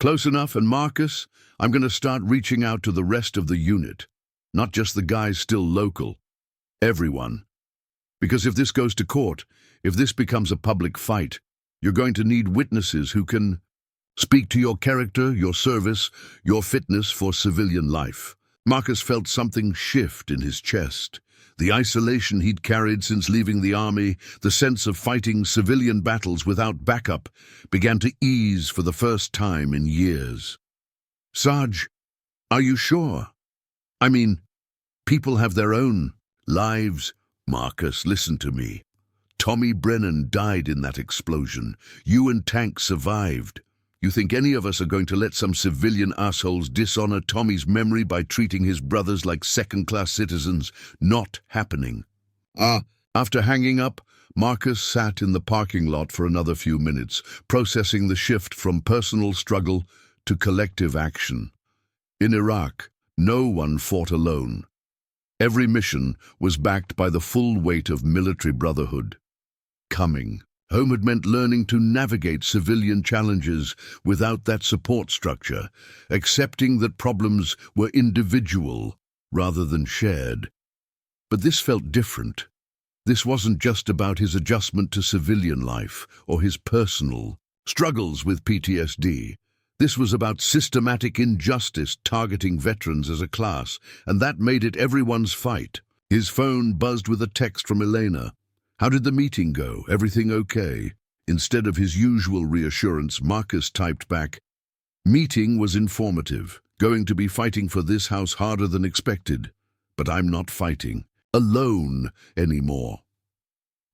Close enough, and Marcus, I'm going to start reaching out to the rest of the unit, not just the guys still local. Everyone. Because if this goes to court, if this becomes a public fight, you're going to need witnesses who can speak to your character, your service, your fitness for civilian life." Marcus felt something shift in his chest. The isolation he'd carried since leaving the army, the sense of fighting civilian battles without backup, began to ease for the first time in years. "Sarge, are you sure? I mean, people have their own lives." "Marcus, listen to me. Tommy Brennan died in that explosion. You and Tank survived. You think any of us are going to let some civilian assholes dishonor Tommy's memory by treating his brothers like second-class citizens? Not happening." After hanging up, Marcus sat in the parking lot for another few minutes, processing the shift from personal struggle to collective action. In Iraq, no one fought alone. Every mission was backed by the full weight of military brotherhood. Coming home had meant learning to navigate civilian challenges without that support structure, accepting that problems were individual rather than shared. But this felt different. This wasn't just about his adjustment to civilian life or his personal struggles with PTSD. This was about systematic injustice targeting veterans as a class, and that made it everyone's fight. His phone buzzed with a text from Elena. "How did the meeting go? Everything okay?" Instead of his usual reassurance, Marcus typed back, "Meeting was informative. Going to be fighting for this house harder than expected. But I'm not fighting alone anymore."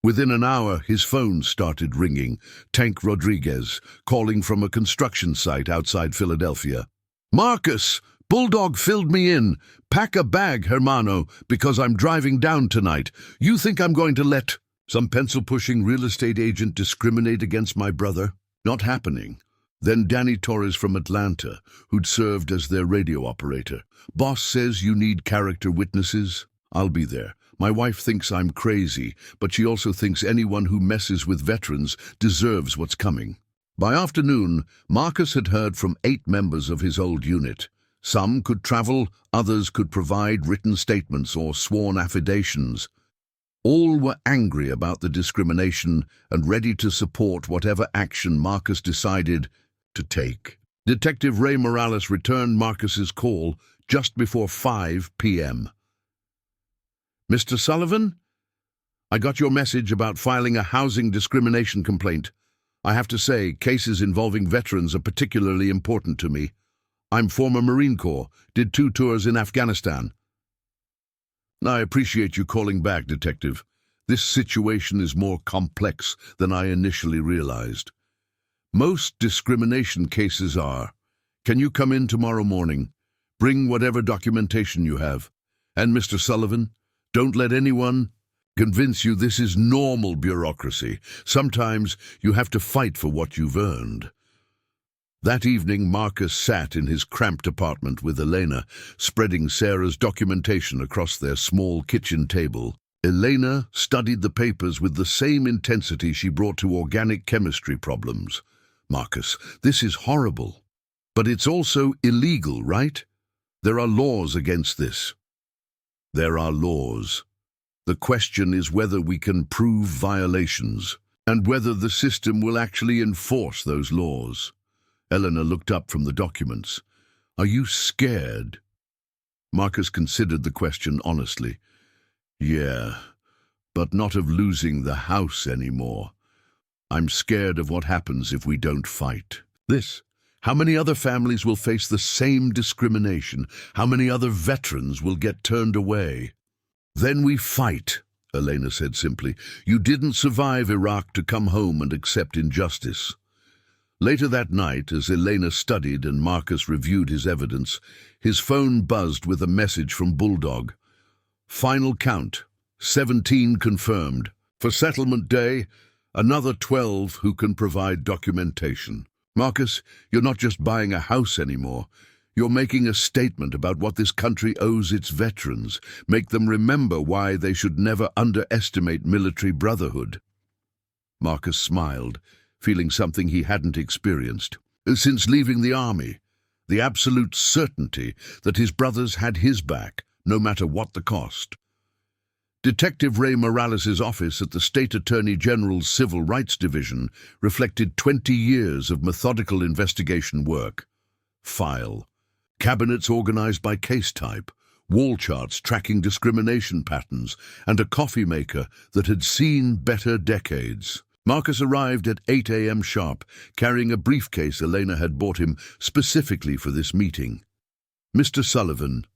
Within an hour, his phone started ringing. Tank Rodriguez, calling from a construction site outside Philadelphia. "Marcus, Bulldog filled me in. Pack a bag, hermano, because I'm driving down tonight. You think I'm going to let some pencil-pushing real estate agent discriminate against my brother? Not happening." Then Danny Torres from Atlanta, who'd served as their radio operator. "Boss says you need character witnesses. I'll be there. My wife thinks I'm crazy, but she also thinks anyone who messes with veterans deserves what's coming." By afternoon, Marcus had heard from 8 members of his old unit. Some could travel, others could provide written statements or sworn affidavits. All were angry about the discrimination and ready to support whatever action Marcus decided to take. Detective Ray Morales returned Marcus's call just before 5 p.m. "Mr. Sullivan, I got your message about filing a housing discrimination complaint. I have to say, cases involving veterans are particularly important to me. I'm former Marine Corps, did 2 tours in Afghanistan." "I appreciate you calling back, Detective. This situation is more complex than I initially realized. Most discrimination cases are. Can you come in tomorrow morning? Bring whatever documentation you have. And Mr. Sullivan, don't let anyone convince you this is normal bureaucracy. Sometimes you have to fight for what you've earned." That evening, Marcus sat in his cramped apartment with Elena, spreading Sarah's documentation across their small kitchen table. Elena studied the papers with the same intensity she brought to organic chemistry problems. "Marcus, this is horrible. But it's also illegal, right? There are laws against this." "There are laws. The question is whether we can prove violations, and whether the system will actually enforce those laws." Eleanor looked up from the documents. "Are you scared?" Marcus considered the question honestly. "Yeah, but not of losing the house anymore. I'm scared of what happens if we don't fight. How many other families will face the same discrimination? How many other veterans will get turned away?" "Then we fight," Elena said simply. "You didn't survive Iraq to come home and accept injustice." Later that night, as Elena studied and Marcus reviewed his evidence, his phone buzzed with a message from Bulldog. "Final count, 17 confirmed. For settlement day, another 12 who can provide documentation." "Marcus, you're not just buying a house anymore. You're making a statement about what this country owes its veterans. Make them remember why they should never underestimate military brotherhood." Marcus smiled, feeling something he hadn't experienced since leaving the army, the absolute certainty that his brothers had his back, no matter what the cost. Detective Ray Morales' office at the State Attorney General's Civil Rights Division reflected 20 years of methodical investigation work. File. Cabinets organized by case type, wall charts tracking discrimination patterns, and a coffee maker that had seen better decades. Marcus arrived at 8 a.m. sharp, carrying a briefcase Elena had bought him specifically for this meeting. "Mr. Sullivan."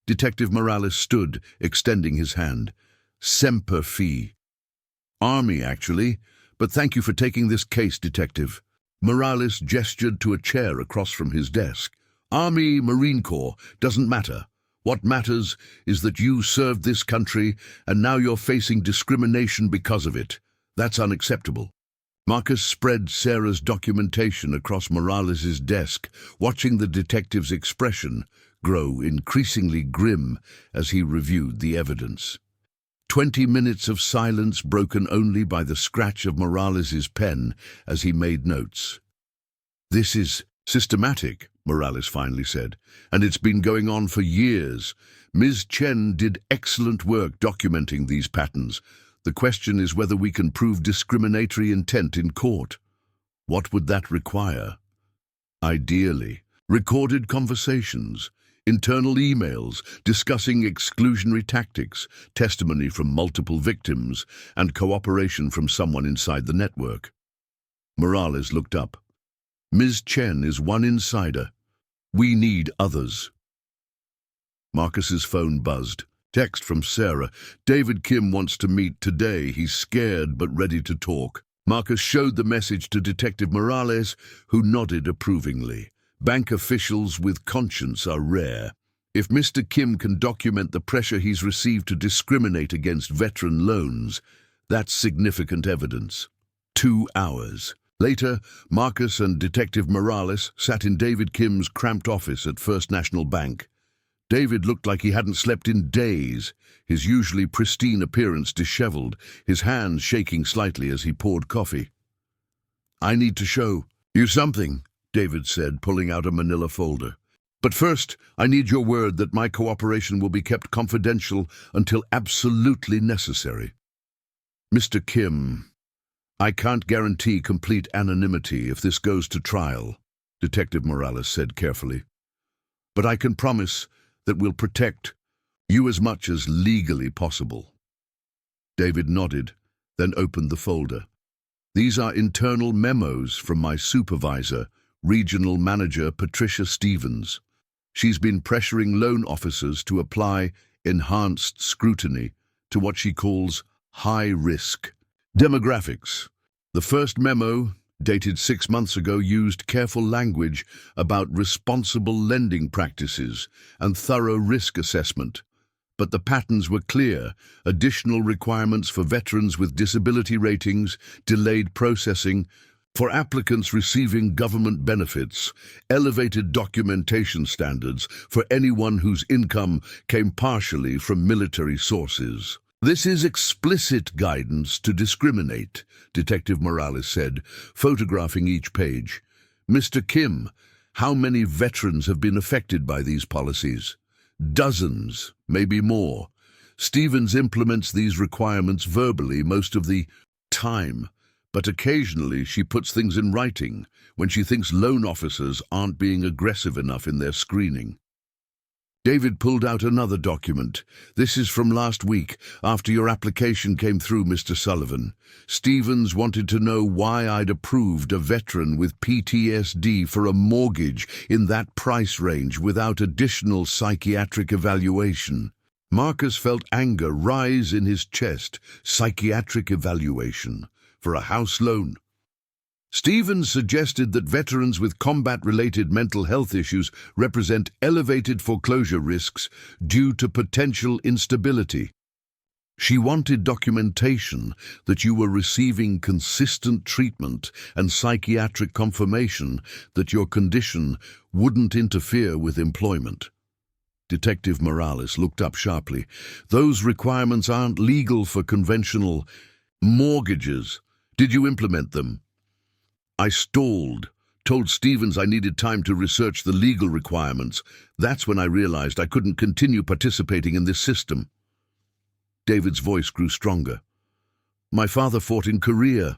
Detective Morales stood, extending his hand. "Semper Fi." "Army, actually, but thank you for taking this case, Detective." Morales gestured to a chair across from his desk. "Army, Marine Corps, doesn't matter. What matters is that you served this country and now you're facing discrimination because of it. That's unacceptable." Marcus spread Sarah's documentation across Morales' desk, watching the detective's expression grow increasingly grim as he reviewed the evidence. 20 minutes of silence broken only by the scratch of Morales' pen as he made notes. "This is systematic," Morales finally said, "and it's been going on for years. Ms. Chen did excellent work documenting these patterns. The question is whether we can prove discriminatory intent in court. What would that require? Ideally, recorded conversations, internal emails discussing exclusionary tactics, testimony from multiple victims, and cooperation from someone inside the network. Morales looked up. Ms. Chen is one insider. We need others. Marcus's phone buzzed. Text from Sarah. David Kim wants to meet today. He's scared but ready to talk. Marcus showed the message to Detective Morales, who nodded approvingly. Bank officials with conscience are rare. If Mr. Kim can document the pressure he's received to discriminate against veteran loans, that's significant evidence. 2 hours. Later, Marcus and Detective Morales sat in David Kim's cramped office at First National Bank. David looked like he hadn't slept in days, his usually pristine appearance disheveled, his hands shaking slightly as he poured coffee. I need to show you something, David said, pulling out a manila folder. But first, I need your word that my cooperation will be kept confidential until absolutely necessary. Mr. Kim, I can't guarantee complete anonymity if this goes to trial, Detective Morales said carefully. But I can promise that we'll protect you as much as legally possible. David nodded, then opened the folder. These are internal memos from my supervisor, Regional Manager Patricia Stevens. She's been pressuring loan officers to apply enhanced scrutiny to what she calls high risk. Demographics. The first memo, dated 6 months ago, used careful language about responsible lending practices and thorough risk assessment. But the patterns were clear: additional requirements for veterans with disability ratings, delayed processing, for applicants receiving government benefits, elevated documentation standards for anyone whose income came partially from military sources. This is explicit guidance to discriminate, Detective Morales said, photographing each page. Mr. Kim, how many veterans have been affected by these policies? Dozens, maybe more. Stevens implements these requirements verbally most of the time, but occasionally she puts things in writing when she thinks loan officers aren't being aggressive enough in their screening. David pulled out another document. This is from last week, after your application came through, Mr. Sullivan. Stevens wanted to know why I'd approved a veteran with PTSD for a mortgage in that price range without additional psychiatric evaluation. Marcus felt anger rise in his chest. Psychiatric evaluation for a house loan. Stevens suggested that veterans with combat-related mental health issues represent elevated foreclosure risks due to potential instability. She wanted documentation that you were receiving consistent treatment and psychiatric confirmation that your condition wouldn't interfere with employment. Detective Morales looked up sharply. Those requirements aren't legal for conventional mortgages. Did you implement them? I stalled, told Stevens I needed time to research the legal requirements. That's when I realized I couldn't continue participating in this system. David's voice grew stronger. My father fought in Korea.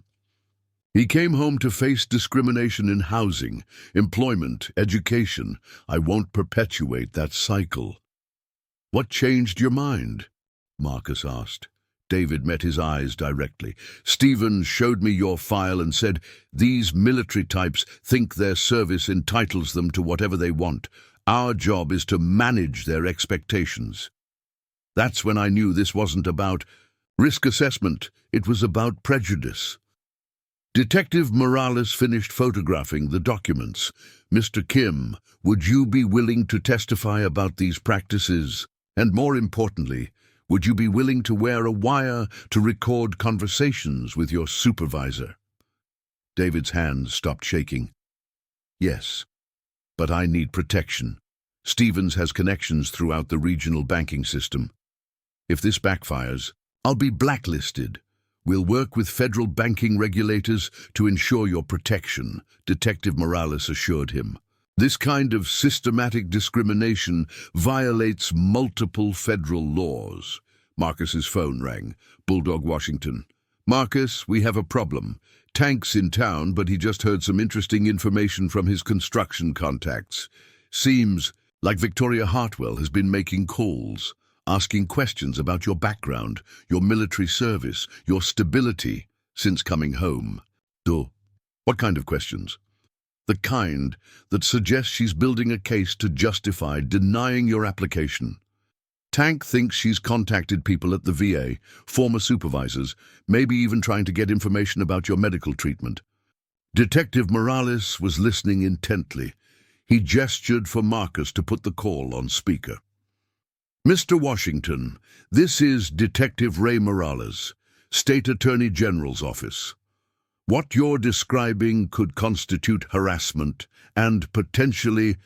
He came home to face discrimination in housing, employment, education. I won't perpetuate that cycle. What changed your mind? Marcus asked. David met his eyes directly. Stevens showed me your file and said, these military types think their service entitles them to whatever they want. Our job is to manage their expectations. That's when I knew this wasn't about risk assessment. It was about prejudice. Detective Morales finished photographing the documents. Mr. Kim, would you be willing to testify about these practices? And more importantly, would you be willing to wear a wire to record conversations with your supervisor? David's hands stopped shaking. Yes, but I need protection. Stevens has connections throughout the regional banking system. If this backfires, I'll be blacklisted. We'll work with federal banking regulators to ensure your protection, Detective Morales assured him. This kind of systematic discrimination violates multiple federal laws. Marcus's phone rang. Bulldog, Washington. Marcus, we have a problem. Tank's in town, but he just heard some interesting information from his construction contacts. Seems Like Victoria Hartwell has been making calls, asking questions about your background, your military service, your stability since coming home. So, what kind of questions? The kind that suggests she's building a case to justify denying your application. Tank thinks she's contacted people at the VA, former supervisors, maybe even trying to get information about your medical treatment. Detective Morales was listening intently. He gestured for Marcus to put the call on speaker. Mr. Washington, this is Detective Ray Morales, State Attorney General's office. What you're describing could constitute harassment and potentially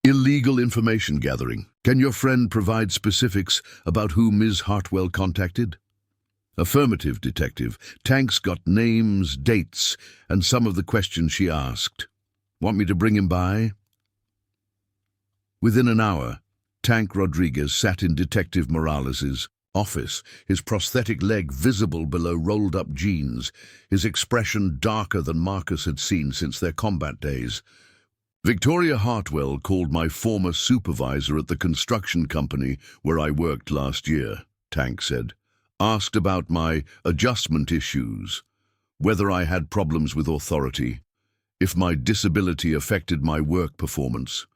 illegal information gathering. Can your friend provide specifics about who Ms. Hartwell contacted? Affirmative, Detective. Tank's got names, dates, and some of the questions she asked. Want me to bring him by? Within an hour, Tank Rodriguez sat in Detective Morales's office, his prosthetic leg visible below rolled-up jeans, his expression darker than Marcus had seen since their combat days. Victoria Hartwell called my former supervisor at the construction company where I worked last year, Tank said. Asked about my adjustment issues, whether I had problems with authority, if my disability affected my work performance.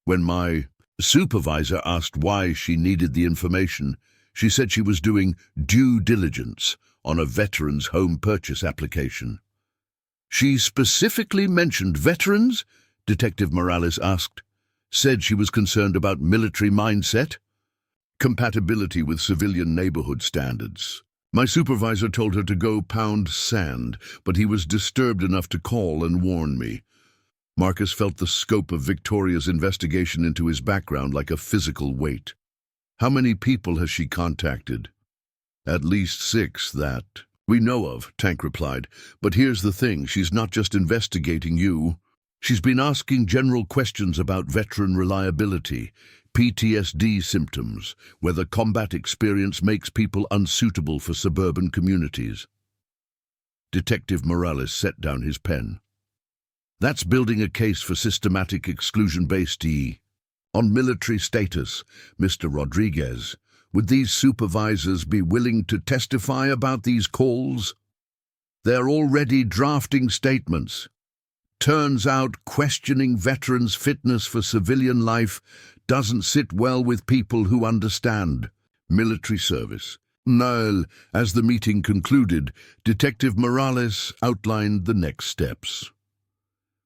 When my supervisor asked why she needed the information, she said she was doing due diligence on a veteran's home purchase application. She specifically mentioned veterans? Detective Morales asked. Said she was concerned about military mindset? Compatibility with civilian neighborhood standards. My supervisor told her to go pound sand, but he was disturbed enough to call and warn me. Marcus felt the scope of Victoria's investigation into his background like a physical weight. How many people has she contacted? At least 6 that we know of, Tank replied. But here's the thing, she's not just investigating you. She's been asking general questions about veteran reliability, PTSD symptoms, whether combat experience makes people unsuitable for suburban communities. Detective Morales set down his pen. That's building a case for systematic exclusion based on military status, Mr. Rodriguez. Would these supervisors be willing to testify about these calls? They're already drafting statements. Turns out questioning veterans' fitness for civilian life doesn't sit well with people who understand military service. No, as the meeting concluded, Detective Morales outlined the next steps.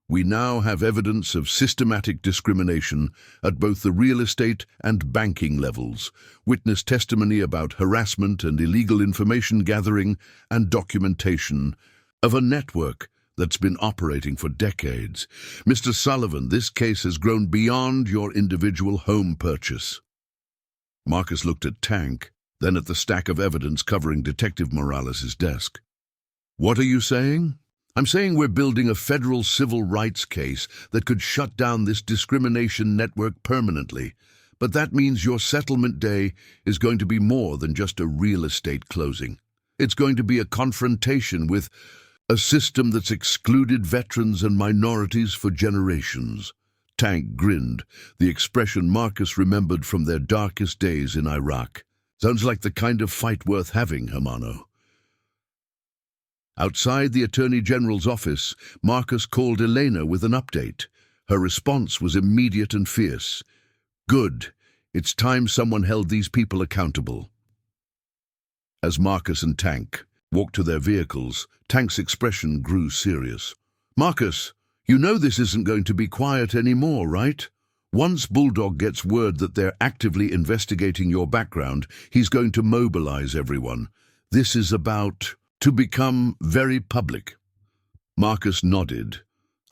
We now have evidence of systematic discrimination at both the real estate and banking levels, witness testimony about harassment and illegal information gathering and documentation of a network that's been operating for decades. Mr. Sullivan, this case has grown beyond your individual home purchase. Marcus looked at Tank, then at the stack of evidence covering Detective Morales' desk. What are you saying? I'm saying we're building a federal civil rights case that could shut down this discrimination network permanently. But that means your settlement day is going to be more than just a real estate closing. It's going to be a confrontation with a system that's excluded veterans and minorities for generations. Tank grinned, the expression Marcus remembered from their darkest days in Iraq. Sounds like the kind of fight worth having, Hermano. Outside the Attorney General's office, Marcus called Elena with an update. Her response was immediate and fierce. Good. It's time someone held these people accountable. As Marcus and Tank walked to their vehicles, Tank's expression grew serious. Marcus, you know this isn't going to be quiet anymore, right? Once Bulldog gets word that they're actively investigating your background, he's going to mobilize everyone. This is about to become very public. Marcus nodded,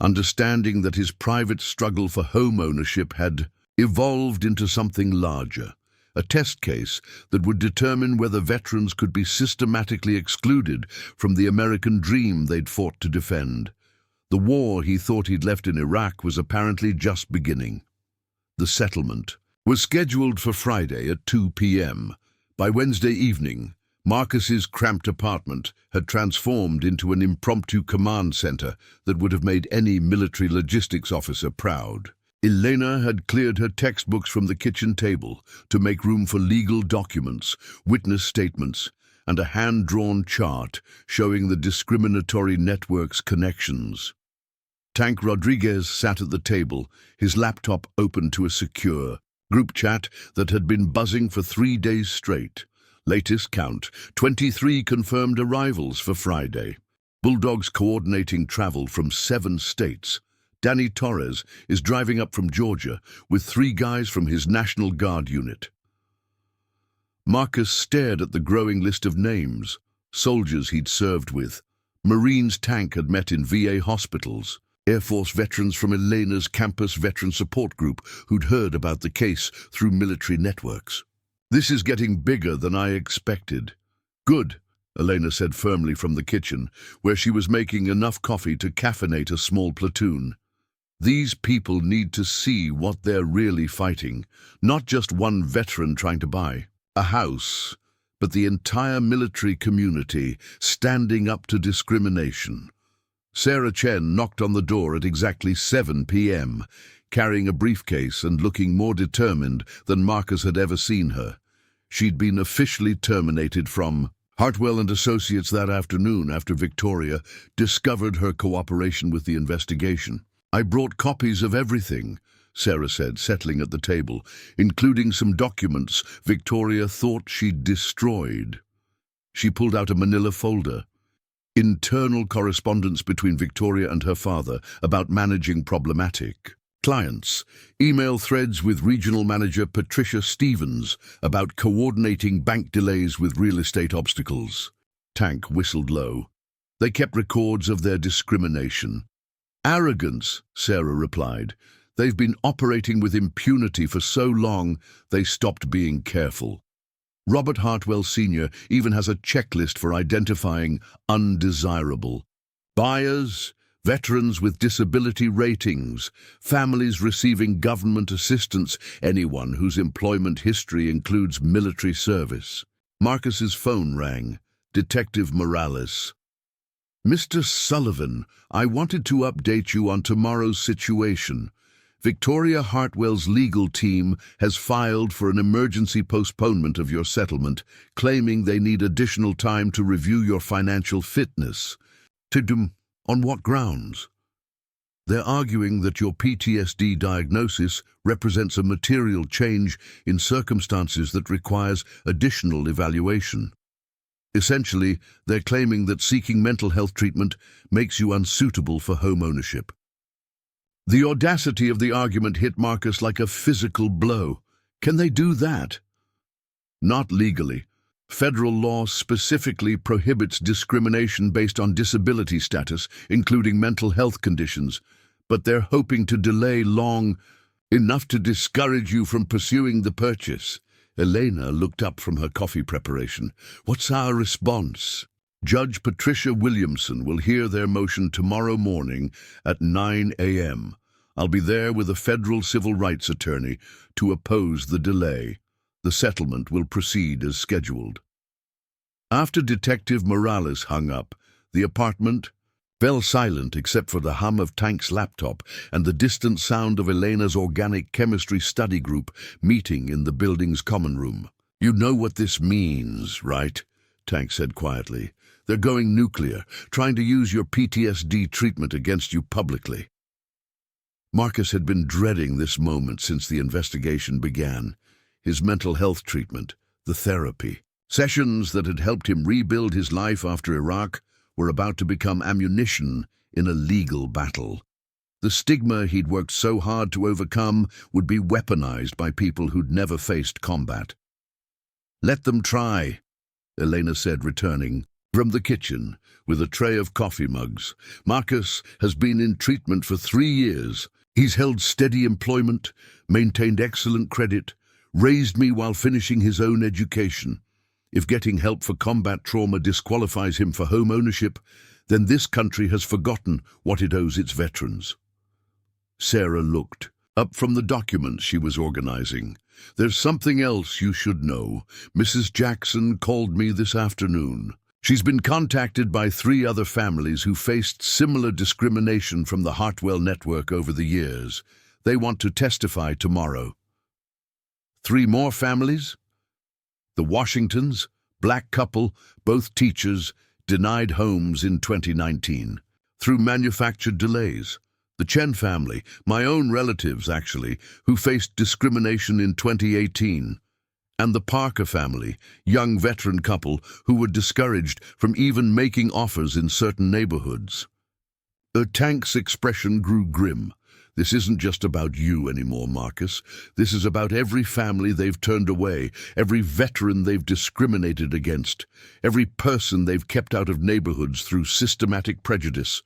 understanding that his private struggle for home ownership had evolved into something larger, a test case that would determine whether veterans could be systematically excluded from the American dream they'd fought to defend. The war he thought he'd left in Iraq was apparently just beginning. The settlement was scheduled for Friday at 2 p.m. By Wednesday evening, Marcus's cramped apartment had transformed into an impromptu command center that would have made any military logistics officer proud. Elena had cleared her textbooks from the kitchen table to make room for legal documents, witness statements, and a hand-drawn chart showing the discriminatory network's connections. Tank Rodriguez sat at the table, his laptop open to a secure group chat that had been buzzing for 3 days straight. Latest count, 23 confirmed arrivals for Friday. Bulldogs coordinating travel from 7 states. Danny Torres is driving up from Georgia with 3 guys from his National Guard unit. Marcus stared at the growing list of names, soldiers he'd served with, Marines Tank had met in VA hospitals, Air Force veterans from Elena's campus veteran support group who'd heard about the case through military networks. This is getting bigger than I expected. Good, Elena said firmly from the kitchen, where she was making enough coffee to caffeinate a small platoon. These people need to see what they're really fighting, not just one veteran trying to buy a house, but the entire military community standing up to discrimination. Sarah Chen knocked on the door at exactly 7 p.m., carrying a briefcase and looking more determined than Marcus had ever seen her. She'd been officially terminated from Hartwell and Associates that afternoon after Victoria discovered her cooperation with the investigation. I brought copies of everything, Sarah said, settling at the table, including some documents Victoria thought she'd destroyed. She pulled out a manila folder. Internal correspondence between Victoria and her father about managing problematic clients. Email threads with Regional Manager Patricia Stevens about coordinating bank delays with real estate obstacles. Tank whistled low. They kept records of their discrimination. Arrogance, Sarah replied. They've been operating with impunity for so long, they stopped being careful. Robert Hartwell Sr. even has a checklist for identifying undesirable buyers, veterans with disability ratings, families receiving government assistance, anyone whose employment history includes military service. Marcus's phone rang. Detective Morales. Mr. Sullivan, I wanted to update you on tomorrow's situation. Victoria Hartwell's legal team has filed for an emergency postponement of your settlement, claiming they need additional time to review your financial fitness. On what grounds? They're arguing that your PTSD diagnosis represents a material change in circumstances that requires additional evaluation. Essentially, they're claiming that seeking mental health treatment makes you unsuitable for home ownership. The audacity of the argument hit Marcus like a physical blow. Can they do that? Not legally. Federal law specifically prohibits discrimination based on disability status, including mental health conditions, but they're hoping to delay long enough to discourage you from pursuing the purchase. Elena looked up from her coffee preparation. What's our response? Judge Patricia Williamson will hear their motion tomorrow morning at 9 a.m. I'll be there with a federal civil rights attorney to oppose the delay. The settlement will proceed as scheduled. After Detective Morales hung up, the apartment fell silent except for the hum of Tank's laptop and the distant sound of Elena's organic chemistry study group meeting in the building's common room. You know what this means, right? Tank said quietly. They're going nuclear, trying to use your PTSD treatment against you publicly. Marcus had been dreading this moment since the investigation began. His mental health treatment, the therapy, sessions that had helped him rebuild his life after Iraq were about to become ammunition in a legal battle. The stigma he'd worked so hard to overcome would be weaponized by people who'd never faced combat. Let them try, Elena said, returning from the kitchen with a tray of coffee mugs. Marcus has been in treatment for 3 years. He's held steady employment, maintained excellent credit, raised me while finishing his own education. If getting help for combat trauma disqualifies him for home ownership, then this country has forgotten what it owes its veterans. Sarah looked up from the documents she was organizing. There's something else you should know. Mrs. Jackson called me this afternoon. She's been contacted by 3 other families who faced similar discrimination from the Hartwell network over the years. They want to testify tomorrow. 3 more families? The Washingtons, black couple, both teachers, denied homes in 2019 through manufactured delays. The Chen family, my own relatives actually, who faced discrimination in 2018. And the Parker family, young veteran couple who were discouraged from even making offers in certain neighborhoods. Tank's expression grew grim. This isn't just about you anymore, Marcus. This is about every family they've turned away, every veteran they've discriminated against, every person they've kept out of neighborhoods through systematic prejudice.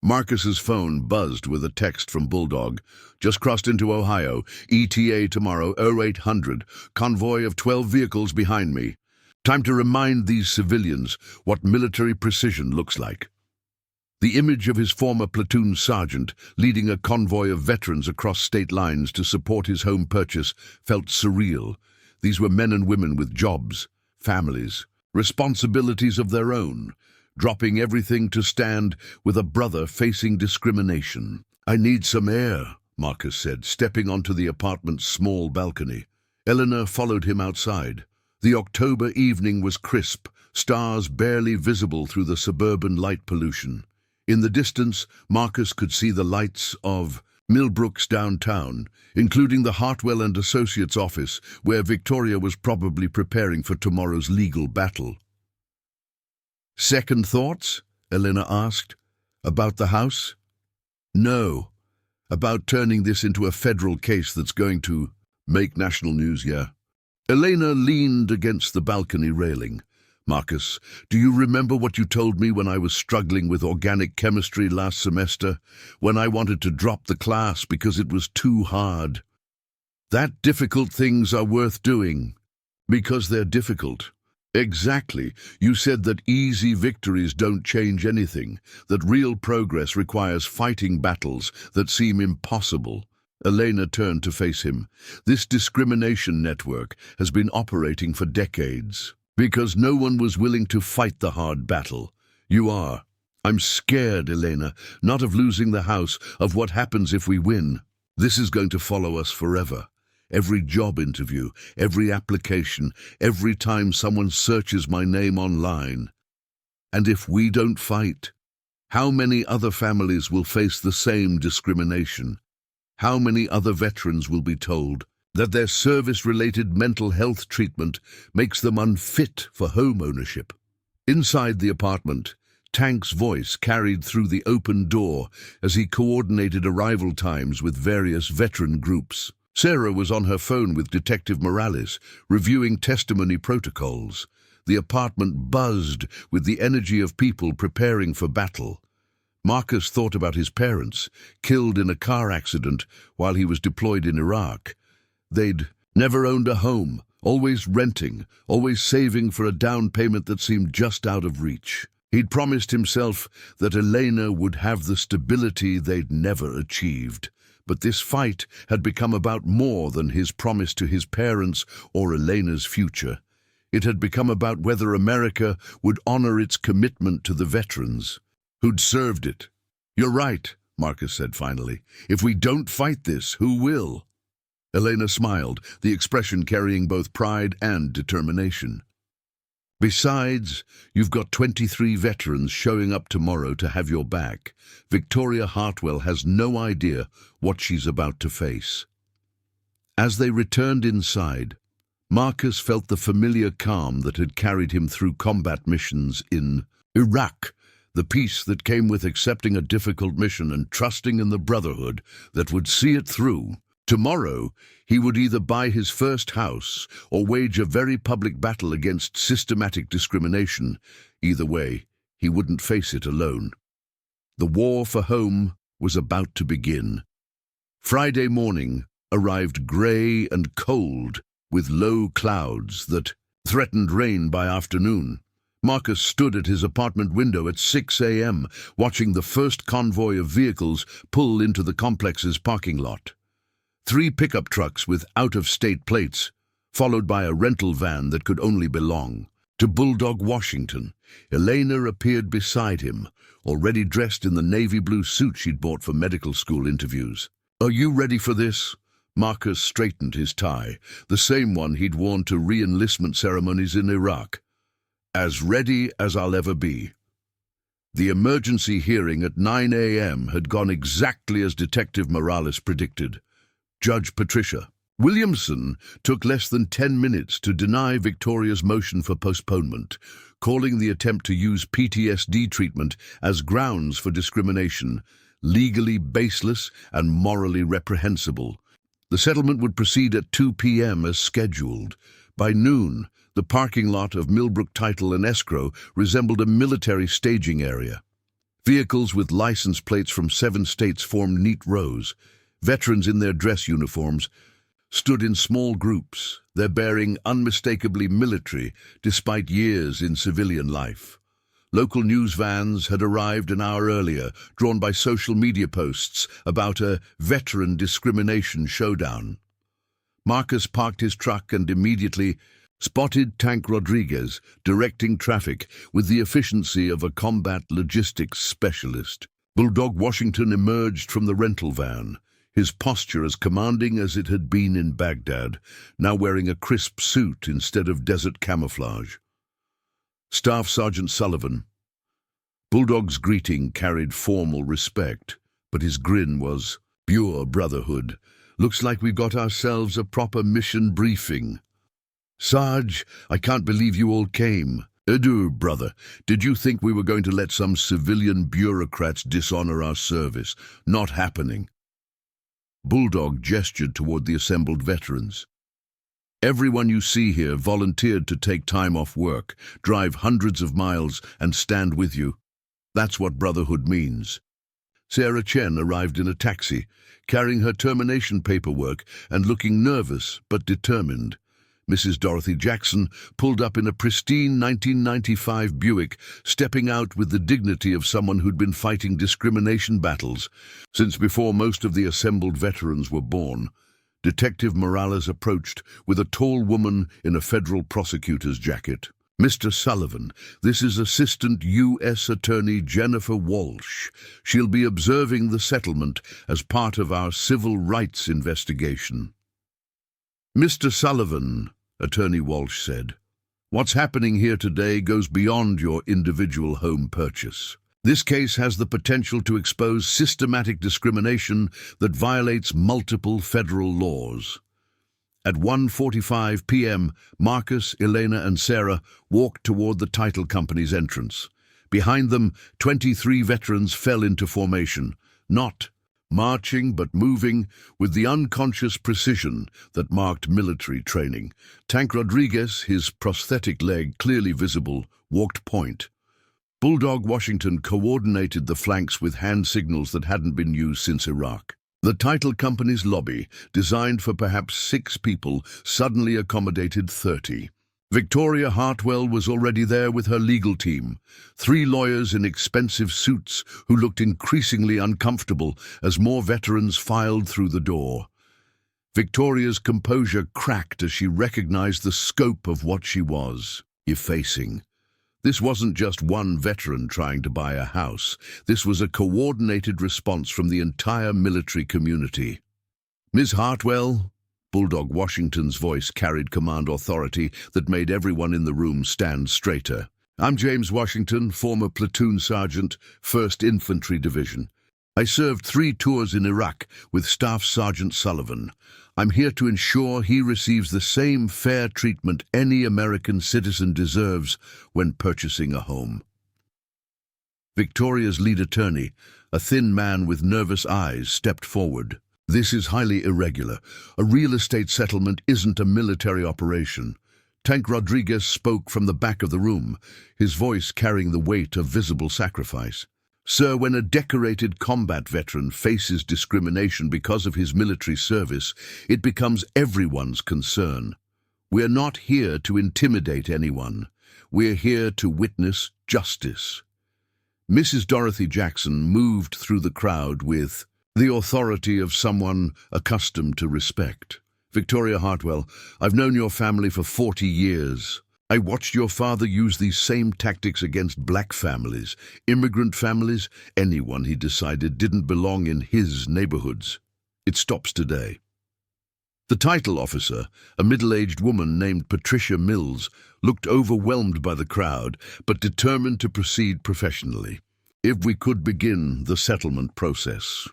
Marcus's phone buzzed with a text from Bulldog. Just crossed into Ohio. ETA tomorrow, 0800. Convoy of 12 vehicles behind me. Time to remind these civilians what military precision looks like. The image of his former platoon sergeant leading a convoy of veterans across state lines to support his home purchase felt surreal. These were men and women with jobs, families, responsibilities of their own, dropping everything to stand with a brother facing discrimination. "I need some air," Marcus said, stepping onto the apartment's small balcony. Eleanor followed him outside. The October evening was crisp, stars barely visible through the suburban light pollution. In the distance, Marcus could see the lights of Millbrook's downtown, including the Hartwell and Associates office, where Victoria was probably preparing for tomorrow's legal battle. "Second thoughts?" Elena asked. "About the house?" "No. About turning this into a federal case that's going to make national news, yeah." Elena leaned against the balcony railing. "Marcus, do you remember what you told me when I was struggling with organic chemistry last semester, when I wanted to drop the class because it was too hard? That difficult things are worth doing, because they're difficult." "Exactly. You said that easy victories don't change anything, that real progress requires fighting battles that seem impossible." Elena turned to face him. "This discrimination network has been operating for decades, because no one was willing to fight the hard battle. You are. I'm scared, Elena, not of losing the house, of what happens if we win. This is going to follow us forever. Every job interview, every application, every time someone searches my name online. And if we don't fight, how many other families will face the same discrimination? How many other veterans will be told that their service-related mental health treatment makes them unfit for home ownership?" Inside the apartment, Tank's voice carried through the open door as he coordinated arrival times with various veteran groups. Sarah was on her phone with Detective Morales, reviewing testimony protocols. The apartment buzzed with the energy of people preparing for battle. Marcus thought about his parents, killed in a car accident while he was deployed in Iraq. They'd never owned a home, always renting, always saving for a down payment that seemed just out of reach. He'd promised himself that Elena would have the stability they'd never achieved. But this fight had become about more than his promise to his parents or Elena's future. It had become about whether America would honor its commitment to the veterans who'd served it. "You're right," Marcus said finally. "If we don't fight this, who will?" Elena smiled, the expression carrying both pride and determination. "Besides, you've got 23 veterans showing up tomorrow to have your back. Victoria Hartwell has no idea what she's about to face." As they returned inside, Marcus felt the familiar calm that had carried him through combat missions in Iraq, the peace that came with accepting a difficult mission and trusting in the brotherhood that would see it through. Tomorrow, he would either buy his first house or wage a very public battle against systematic discrimination. Either way, he wouldn't face it alone. The war for home was about to begin. Friday morning arrived grey and cold, with low clouds that threatened rain by afternoon. Marcus stood at his apartment window at 6 a.m., watching the first convoy of vehicles pull into the complex's parking lot. 3 pickup trucks with out-of-state plates, followed by a rental van that could only belong to Bulldog, Washington. Elena appeared beside him, already dressed in the navy blue suit she'd bought for medical school interviews. "Are you ready for this?" Marcus straightened his tie, the same one he'd worn to re-enlistment ceremonies in Iraq. "As ready as I'll ever be." The emergency hearing at 9 a.m. had gone exactly as Detective Morales predicted. Judge Patricia Williamson took less than 10 minutes to deny Victoria's motion for postponement, calling the attempt to use PTSD treatment as grounds for discrimination legally baseless and morally reprehensible. The settlement would proceed at 2 p.m. as scheduled. By noon, the parking lot of Millbrook Title and Escrow resembled a military staging area. Vehicles with license plates from 7 states formed neat rows. Veterans in their dress uniforms stood in small groups, their bearing unmistakably military despite years in civilian life. Local news vans had arrived an hour earlier, drawn by social media posts about a veteran discrimination showdown. Marcus parked his truck and immediately spotted Tank Rodriguez directing traffic with the efficiency of a combat logistics specialist. Bulldog Washington emerged from the rental van, his posture as commanding as it had been in Baghdad, now wearing a crisp suit instead of desert camouflage. Staff Sergeant Sullivan. Bulldog's greeting carried formal respect, but his grin was pure brotherhood. "Looks like we've got ourselves a proper mission briefing." "Sarge, I can't believe you all came." "Edu, brother, did you think we were going to let some civilian bureaucrats dishonor our service? Not happening." Bulldog gestured toward the assembled veterans. "Everyone you see here volunteered to take time off work, drive hundreds of miles, and stand with you. That's what brotherhood means." Sarah Chen arrived in a taxi, carrying her termination paperwork and looking nervous but determined. Mrs. Dorothy Jackson pulled up in a pristine 1995 Buick, stepping out with the dignity of someone who'd been fighting discrimination battles since before most of the assembled veterans were born. Detective Morales approached with a tall woman in a federal prosecutor's jacket. "Mr. Sullivan, this is Assistant U.S. Attorney Jennifer Walsh. She'll be observing the settlement as part of our civil rights investigation." "Mr. Sullivan," Attorney Walsh said, "what's happening here today goes beyond your individual home purchase. This case has the potential to expose systematic discrimination that violates multiple federal laws." At 1:45 p.m., Marcus, Elena, and Sarah walked toward the title company's entrance. Behind them, 23 veterans fell into formation, not marching but moving with the unconscious precision that marked military training. Tank Rodriguez, his prosthetic leg clearly visible, walked point. Bulldog Washington coordinated the flanks with hand signals that hadn't been used since Iraq. The title company's lobby, designed for perhaps 6 people, suddenly accommodated 30. Victoria Hartwell was already there with her legal team, 3 lawyers in expensive suits who looked increasingly uncomfortable as more veterans filed through the door. Victoria's composure cracked as she recognized the scope of what she was facing. This wasn't just one veteran trying to buy a house. This was a coordinated response from the entire military community. "Ms. Hartwell," Bulldog Washington's voice carried command authority that made everyone in the room stand straighter. "I'm James Washington, former platoon sergeant, 1st Infantry Division. I served 3 tours in Iraq with Staff Sergeant Sullivan. I'm here to ensure he receives the same fair treatment any American citizen deserves when purchasing a home." Victoria's lead attorney, a thin man with nervous eyes, stepped forward. "This is highly irregular. A real estate settlement isn't a military operation." Tank Rodriguez spoke from the back of the room, his voice carrying the weight of visible sacrifice. "Sir, when a decorated combat veteran faces discrimination because of his military service, it becomes everyone's concern. We're not here to intimidate anyone. We're here to witness justice." Mrs. Dorothy Jackson moved through the crowd with the authority of someone accustomed to respect. "Victoria Hartwell, I've known your family for 40 years. I watched your father use these same tactics against black families, immigrant families, anyone he decided didn't belong in his neighborhoods. It stops today. The title officer, a middle-aged woman named Patricia Mills, looked overwhelmed by the crowd, but determined to proceed professionally. If we could begin the settlement process.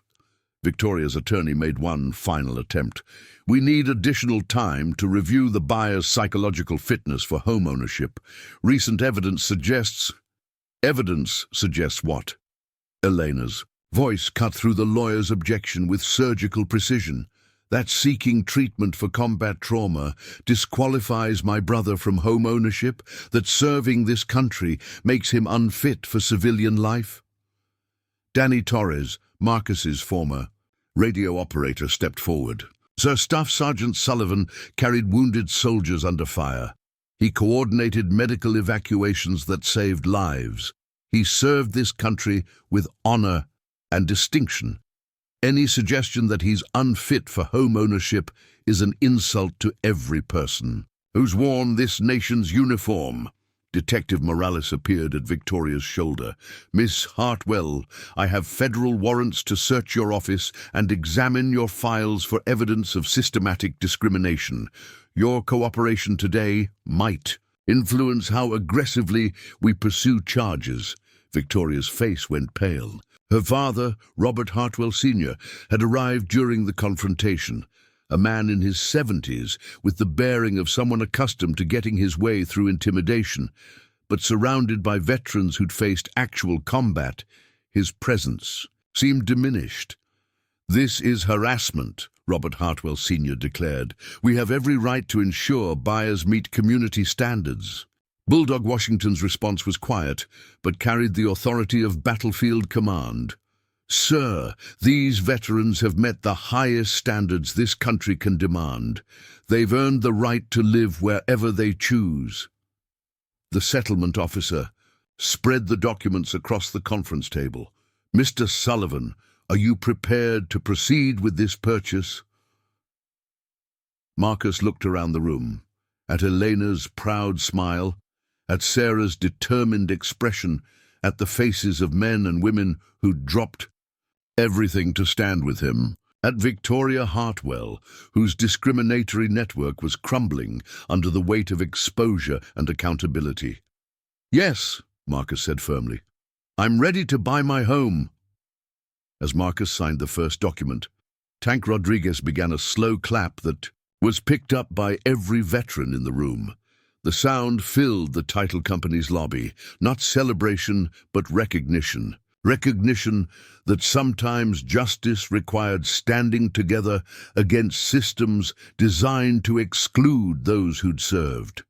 Victoria's attorney made one final attempt. We need additional time to review the buyer's psychological fitness for homeownership. Recent evidence suggests... Evidence suggests what? Elena's voice cut through the lawyer's objection with surgical precision. That seeking treatment for combat trauma disqualifies my brother from home ownership, that serving this country makes him unfit for civilian life? Danny Torres, Marcus's former radio operator, stepped forward. Sir Staff Sergeant Sullivan carried wounded soldiers under fire. He coordinated medical evacuations that saved lives. He served this country with honor and distinction. Any suggestion that he's unfit for home ownership is an insult to every person who's worn this nation's uniform. Detective Morales appeared at Victoria's shoulder. Miss Hartwell, I have federal warrants to search your office and examine your files for evidence of systematic discrimination. Your cooperation today might influence how aggressively we pursue charges. Victoria's face went pale. Her father, Robert Hartwell Sr., had arrived during the confrontation, a man in his 70s with the bearing of someone accustomed to getting his way through intimidation, but surrounded by veterans who'd faced actual combat. His presence seemed diminished. This is harassment, Robert Hartwell Sr. declared. We have every right to ensure buyers meet community standards. Bulldog Washington's response was quiet, but carried the authority of battlefield command. Sir, these veterans have met the highest standards this country can demand. They've earned the right to live wherever they choose. The settlement officer spread the documents across the conference table. Mr. Sullivan, are you prepared to proceed with this purchase? Marcus looked around the room, at Elena's proud smile, at Sarah's determined expression, at the faces of men and women who'd dropped everything to stand with him, at Victoria Hartwell, whose discriminatory network was crumbling under the weight of exposure and accountability. Yes, Marcus said firmly. I'm ready to buy my home. As Marcus signed the first document, Tank Rodriguez began a slow clap that was picked up by every veteran in the room. The sound filled the title company's lobby, not celebration, but recognition. Recognition that sometimes justice required standing together against systems designed to exclude those who'd served.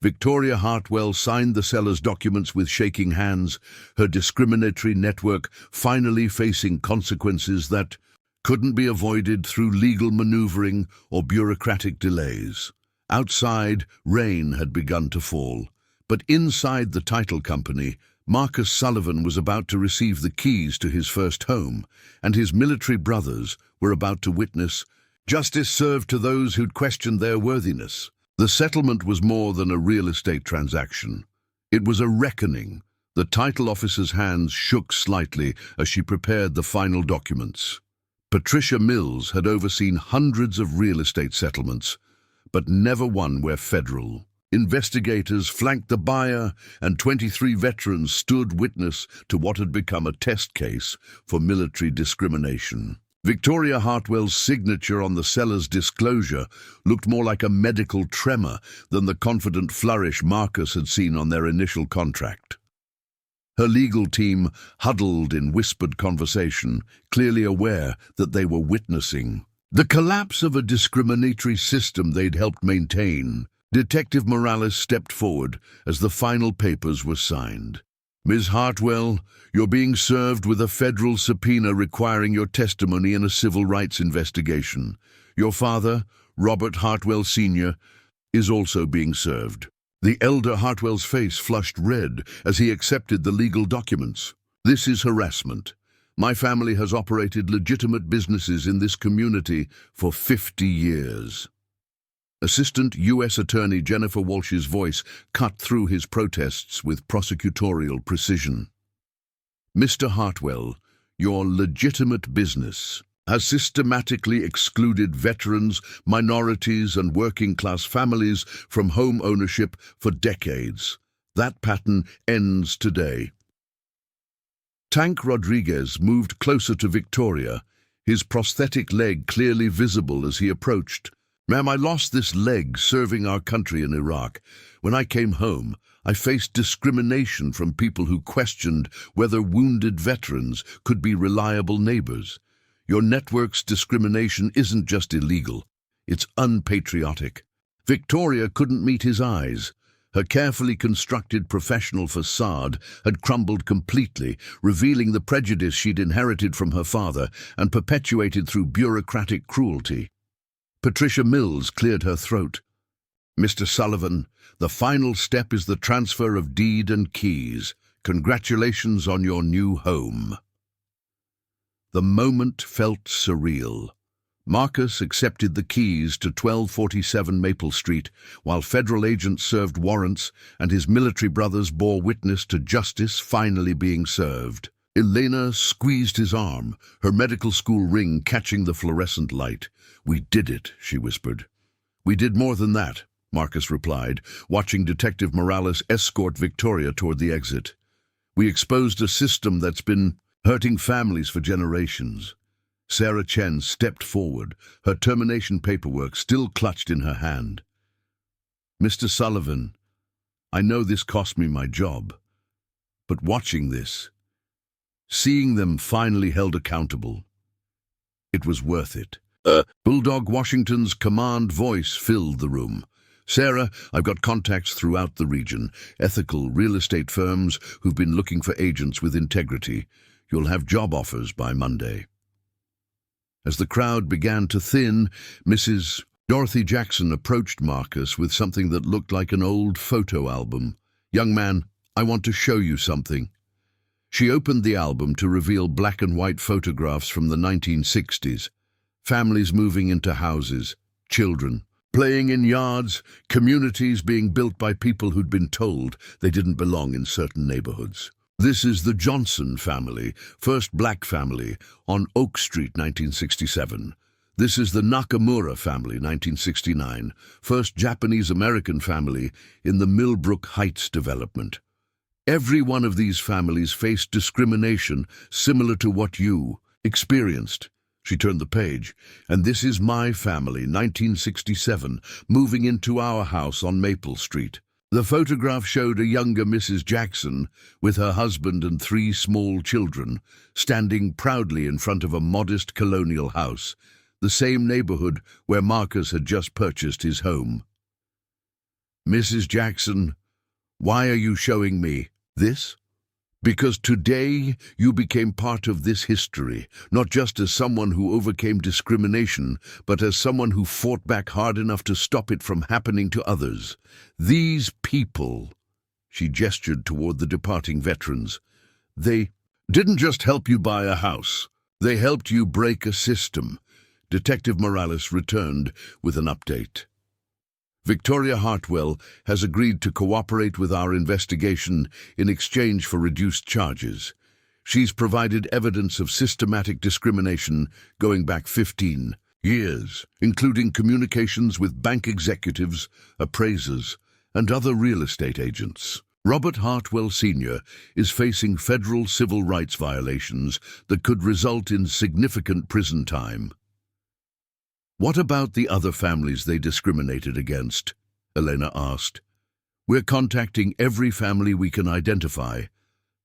Victoria Hartwell signed the seller's documents with shaking hands, her discriminatory network finally facing consequences that couldn't be avoided through legal maneuvering or bureaucratic delays. Outside, rain had begun to fall, but inside the title company, Marcus Sullivan was about to receive the keys to his first home, and his military brothers were about to witness justice served to those who'd questioned their worthiness. The settlement was more than a real estate transaction. It was a reckoning. The title officer's hands shook slightly as she prepared the final documents. Patricia Mills had overseen hundreds of real estate settlements, but never one where federal. Investigators flanked the buyer, and 23 veterans stood witness to what had become a test case for military discrimination. Victoria Hartwell's signature on the seller's disclosure looked more like a medical tremor than the confident flourish Marcus had seen on their initial contract. Her legal team huddled in whispered conversation, clearly aware that they were witnessing the collapse of a discriminatory system they'd helped maintain. Detective Morales stepped forward as the final papers were signed. Ms. Hartwell, you're being served with a federal subpoena requiring your testimony in a civil rights investigation. Your father, Robert Hartwell Sr., is also being served. The elder Hartwell's face flushed red as he accepted the legal documents. This is harassment. My family has operated legitimate businesses in this community for 50 years. Assistant U.S. Attorney Jennifer Walsh's voice cut through his protests with prosecutorial precision. Mr. Hartwell, your legitimate business has systematically excluded veterans, minorities, and working-class families from home ownership for decades. That pattern ends today. Tank Rodriguez moved closer to Victoria, his prosthetic leg clearly visible as he approached. "Ma'am, I lost this leg serving our country in Iraq. When I came home, I faced discrimination from people who questioned whether wounded veterans could be reliable neighbors. Your network's discrimination isn't just illegal, it's unpatriotic." Victoria couldn't meet his eyes. Her carefully constructed professional facade had crumbled completely, revealing the prejudice she'd inherited from her father and perpetuated through bureaucratic cruelty. Patricia Mills cleared her throat. "Mr. Sullivan, the final step is the transfer of deed and keys. Congratulations on your new home." The moment felt surreal. Marcus accepted the keys to 1247 Maple Street, while federal agents served warrants and his military brothers bore witness to justice finally being served. Elena squeezed his arm, her medical school ring catching the fluorescent light. "We did it," she whispered. "We did more than that," Marcus replied, watching Detective Morales escort Victoria toward the exit. "We exposed a system that's been hurting families for generations." Sarah Chen stepped forward, her termination paperwork still clutched in her hand. "Mr. Sullivan, I know this cost me my job, but watching this, seeing them finally held accountable, it was worth it." Bulldog Washington's command voice filled the room. "Sarah, I've got contacts throughout the region, ethical real estate firms who've been looking for agents with integrity. You'll have job offers by Monday." As the crowd began to thin, Mrs. Dorothy Jackson approached Marcus with something that looked like an old photo album. "Young man, I want to show you something." She opened the album to reveal black and white photographs from the 1960s. Families moving into houses, children playing in yards, communities being built by people who'd been told they didn't belong in certain neighborhoods. "This is the Johnson family, first black family, on Oak Street, 1967. This is the Nakamura family, 1969, first Japanese-American family in the Millbrook Heights development. Every one of these families faced discrimination similar to what you experienced." She turned the page. "And this is my family, 1967, moving into our house on Maple Street." The photograph showed a younger Mrs. Jackson with her husband and 3 small children, standing proudly in front of a modest colonial house, the same neighborhood where Marcus had just purchased his home. "Mrs. Jackson, why are you showing me this?" "Because today you became part of this history, not just as someone who overcame discrimination, but as someone who fought back hard enough to stop it from happening to others. These people," she gestured toward the departing veterans, "they didn't just help you buy a house. They helped you break a system." Detective Morales returned with an update. "Victoria Hartwell has agreed to cooperate with our investigation in exchange for reduced charges. She's provided evidence of systematic discrimination going back 15 years, including communications with bank executives, appraisers, and other real estate agents. Robert Hartwell Sr. is facing federal civil rights violations that could result in significant prison time." "What about the other families they discriminated against?" Elena asked. "We're contacting every family we can identify.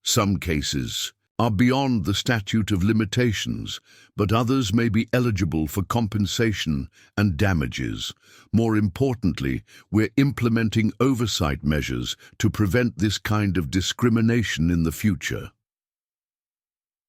Some cases are beyond the statute of limitations, but others may be eligible for compensation and damages. More importantly, we're implementing oversight measures to prevent this kind of discrimination in the future."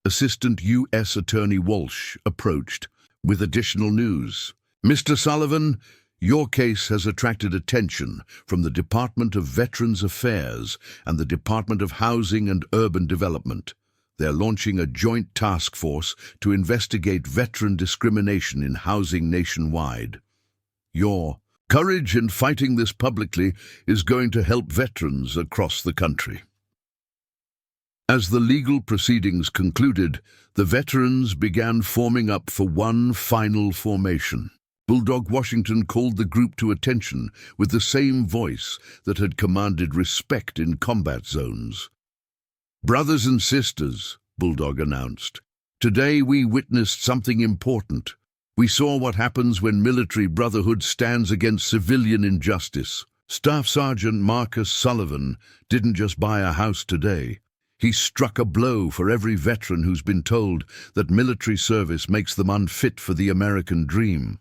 Assistant U.S. Attorney Walsh approached with additional news. "Mr. Sullivan, your case has attracted attention from the Department of Veterans Affairs and the Department of Housing and Urban Development. They're launching a joint task force to investigate veteran discrimination in housing nationwide. Your courage in fighting this publicly is going to help veterans across the country." As the legal proceedings concluded, the veterans began forming up for one final formation. Bulldog Washington called the group to attention with the same voice that had commanded respect in combat zones. "Brothers and sisters," Bulldog announced, "today we witnessed something important. We saw what happens when military brotherhood stands against civilian injustice. Staff Sergeant Marcus Sullivan didn't just buy a house today. He struck a blow for every veteran who's been told that military service makes them unfit for the American dream."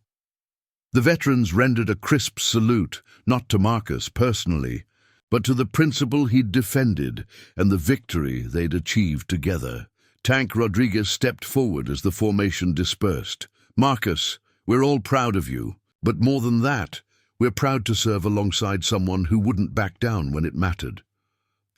The veterans rendered a crisp salute, not to Marcus personally, but to the principle he'd defended and the victory they'd achieved together. Tank Rodriguez stepped forward as the formation dispersed. "Marcus, we're all proud of you, but more than that, we're proud to serve alongside someone who wouldn't back down when it mattered."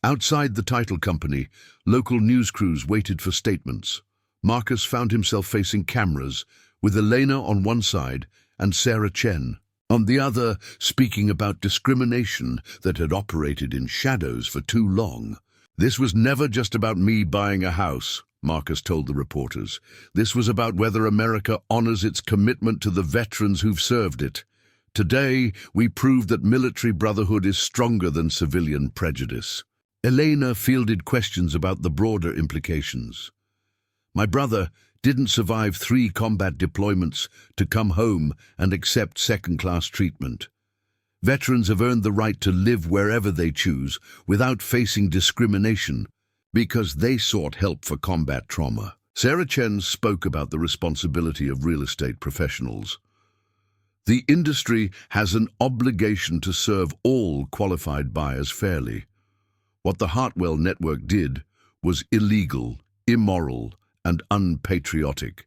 Outside the title company, local news crews waited for statements. Marcus found himself facing cameras, with Elena on one side and Sarah Chen on the other, speaking about discrimination that had operated in shadows for too long. "This was never just about me buying a house," Marcus told the reporters. "This was about whether America honors its commitment to the veterans who've served it. Today, we proved that military brotherhood is stronger than civilian prejudice." Elena fielded questions about the broader implications. "My brother didn't survive 3 combat deployments to come home and accept second-class treatment. Veterans have earned the right to live wherever they choose without facing discrimination because they sought help for combat trauma." Sarah Chen spoke about the responsibility of real estate professionals. "The industry has an obligation to serve all qualified buyers fairly. What the Hartwell network did was illegal, immoral, and unpatriotic.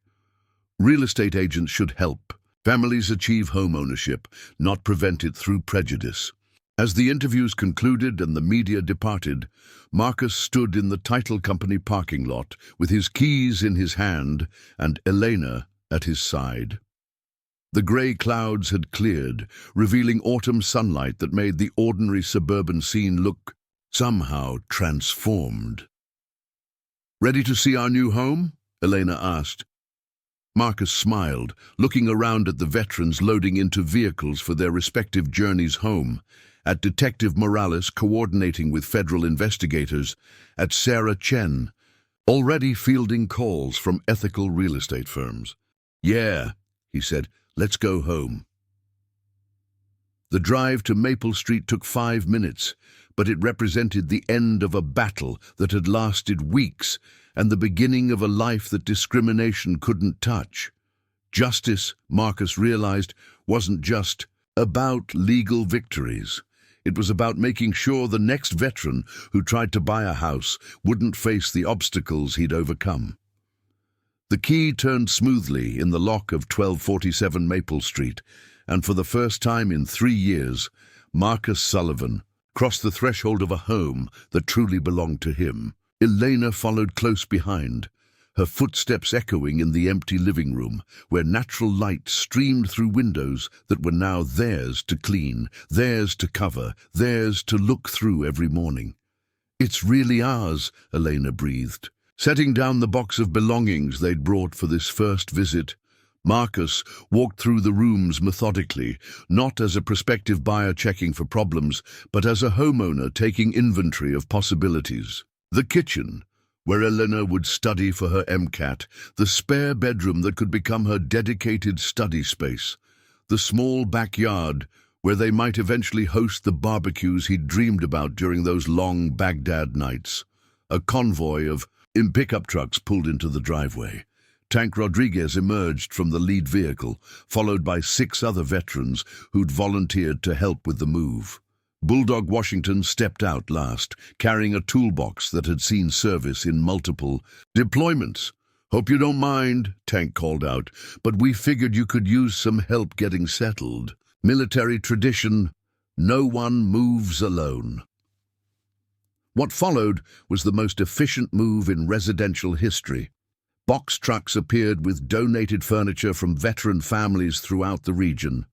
Real estate agents should help families achieve homeownership, not prevent it through prejudice." As the interviews concluded and the media departed, Marcus stood in the title company parking lot with his keys in his hand and Elena at his side. The grey clouds had cleared, revealing autumn sunlight that made the ordinary suburban scene look somehow transformed. "Ready to see our new home?" Elena asked. Marcus smiled, looking around at the veterans loading into vehicles for their respective journeys home, at Detective Morales coordinating with federal investigators, at Sarah Chen, already fielding calls from ethical real estate firms. "Yeah," he said, "let's go home." The drive to Maple Street took 5 minutes, but it represented the end of a battle that had lasted weeks and the beginning of a life that discrimination couldn't touch. Justice, Marcus realized, wasn't just about legal victories. It was about making sure the next veteran who tried to buy a house wouldn't face the obstacles he'd overcome. The key turned smoothly in the lock of 1247 Maple Street, and for the first time in 3 years, Marcus Sullivan crossed the threshold of a home that truly belonged to him. Elena followed close behind, her footsteps echoing in the empty living room, where natural light streamed through windows that were now theirs to clean, theirs to cover, theirs to look through every morning. "It's really ours," Elena breathed. Setting down the box of belongings they'd brought for this first visit, Marcus walked through the rooms methodically, not as a prospective buyer checking for problems, but as a homeowner taking inventory of possibilities. The kitchen, where Elena would study for her MCAT, the spare bedroom that could become her dedicated study space, the small backyard where they might eventually host the barbecues he'd dreamed about during those long Baghdad nights. A convoy of pickup trucks pulled into the driveway. Tank Rodriguez emerged from the lead vehicle, followed by 6 other veterans who'd volunteered to help with the move. Bulldog Washington stepped out last, carrying a toolbox that had seen service in multiple deployments. "Hope you don't mind," Tank called out, "but we figured you could use some help getting settled. Military tradition, no one moves alone." What followed was the most efficient move in residential history. Box trucks appeared with donated furniture from veteran families throughout the region.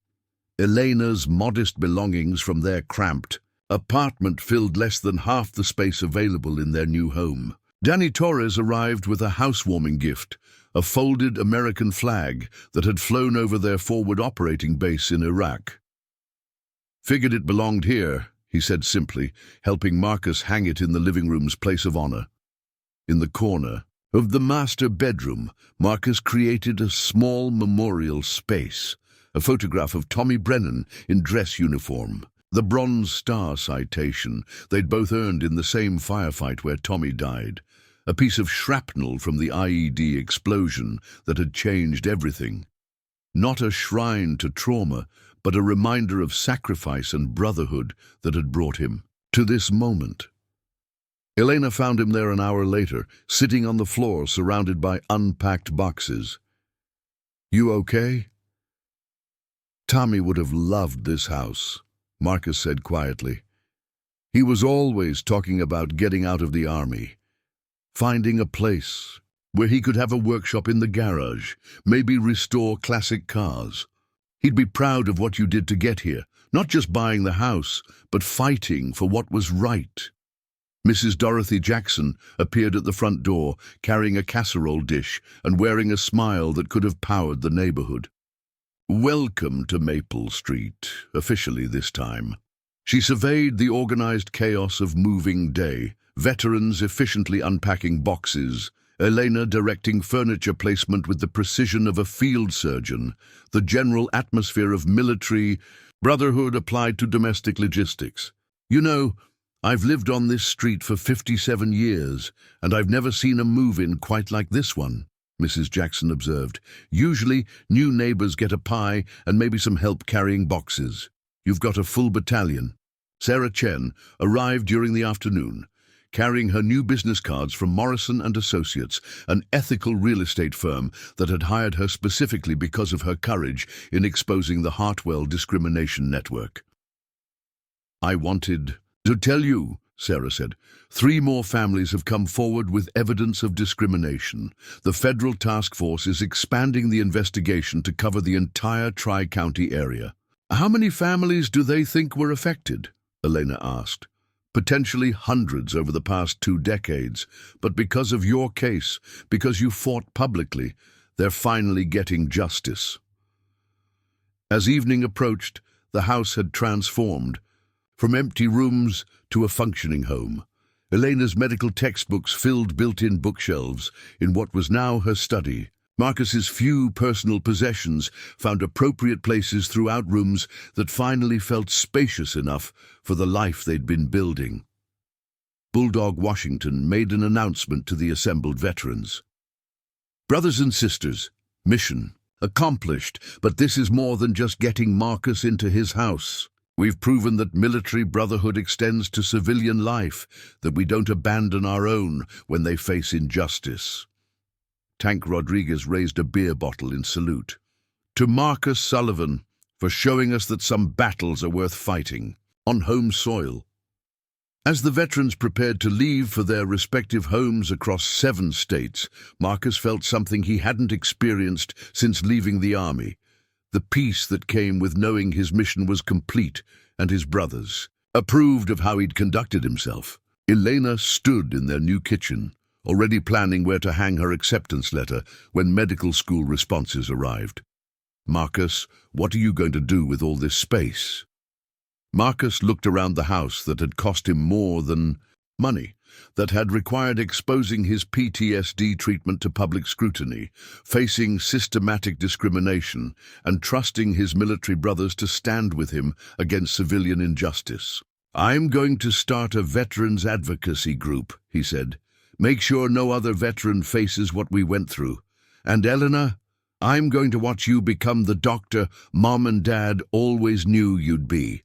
Elena's modest belongings from their cramped apartment filled less than half the space available in their new home. Danny Torres arrived with a housewarming gift, a folded American flag that had flown over their forward operating base in Iraq. "Figured it belonged here," he said simply, helping Marcus hang it in the living room's place of honor. In the corner of the master bedroom, Marcus created a small memorial space, a photograph of Tommy Brennan in dress uniform, the Bronze Star citation they'd both earned in the same firefight where Tommy died, a piece of shrapnel from the IED explosion that had changed everything. Not a shrine to trauma, but a reminder of sacrifice and brotherhood that had brought him to this moment. Elena found him there an hour later, sitting on the floor surrounded by unpacked boxes. "You okay?" "Tommy would have loved this house," Marcus said quietly. "He was always talking about getting out of the army, finding a place where he could have a workshop in the garage, maybe restore classic cars. He'd be proud of what you did to get here, not just buying the house, but fighting for what was right." Mrs. Dorothy Jackson appeared at the front door, carrying a casserole dish and wearing a smile that could have powered the neighborhood. "Welcome to Maple Street, officially this time." She surveyed the organized chaos of moving day, veterans efficiently unpacking boxes, Elena directing furniture placement with the precision of a field surgeon, the general atmosphere of military brotherhood applied to domestic logistics. "You know, I've lived on this street for 57 years, and I've never seen a move-in quite like this one," Mrs. Jackson observed. "Usually, new neighbors get a pie and maybe some help carrying boxes. You've got a full battalion." Sarah Chen arrived during the afternoon, carrying her new business cards from Morrison and Associates, an ethical real estate firm that had hired her specifically because of her courage in exposing the Hartwell discrimination network. "I wanted to tell you," Sarah said, 3 more families have come forward with evidence of discrimination. The federal task force is expanding the investigation to cover the entire Tri-County area." "How many families do they think were affected?" Elena asked. "Potentially hundreds over the past 2 decades, but because of your case, because you fought publicly, they're finally getting justice." As evening approached, the house had transformed. From empty rooms to a functioning home. Elena's medical textbooks filled built-in bookshelves in what was now her study. Marcus's few personal possessions found appropriate places throughout rooms that finally felt spacious enough for the life they'd been building. Bulldog Washington made an announcement to the assembled veterans. "Brothers and sisters, mission accomplished, but this is more than just getting Marcus into his house. We've proven that military brotherhood extends to civilian life, that we don't abandon our own when they face injustice." Tank Rodriguez raised a beer bottle in salute. "To Marcus Sullivan, for showing us that some battles are worth fighting, on home soil." As the veterans prepared to leave for their respective homes across 7 states, Marcus felt something he hadn't experienced since leaving the army. The peace that came with knowing his mission was complete, and his brothers approved of how he'd conducted himself. Elena stood in their new kitchen, already planning where to hang her acceptance letter when medical school responses arrived. "Marcus, what are you going to do with all this space?" Marcus looked around the house that had cost him more than money, that had required exposing his PTSD treatment to public scrutiny, facing systematic discrimination, and trusting his military brothers to stand with him against civilian injustice. "I'm going to start a veterans advocacy group," he said. "Make sure no other veteran faces what we went through. And Elena, I'm going to watch you become the doctor Mom and Dad always knew you'd be."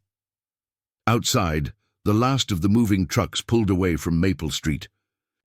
Outside, the last of the moving trucks pulled away from Maple Street.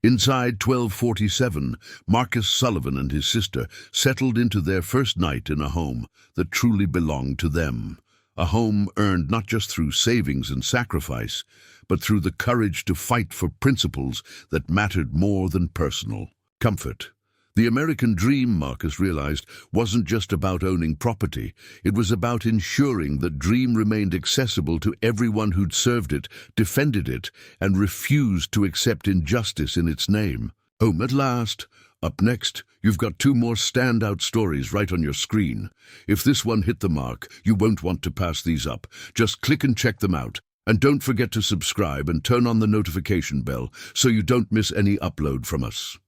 Inside 1247, Marcus Sullivan and his sister settled into their first night in a home that truly belonged to them. A home earned not just through savings and sacrifice, but through the courage to fight for principles that mattered more than personal comfort. The American dream, Marcus realized, wasn't just about owning property. It was about ensuring that dream remained accessible to everyone who'd served it, defended it, and refused to accept injustice in its name. Home at last. Up next, you've got two more standout stories right on your screen. If this one hit the mark, you won't want to pass these up. Just click and check them out. And don't forget to subscribe and turn on the notification bell so you don't miss any upload from us.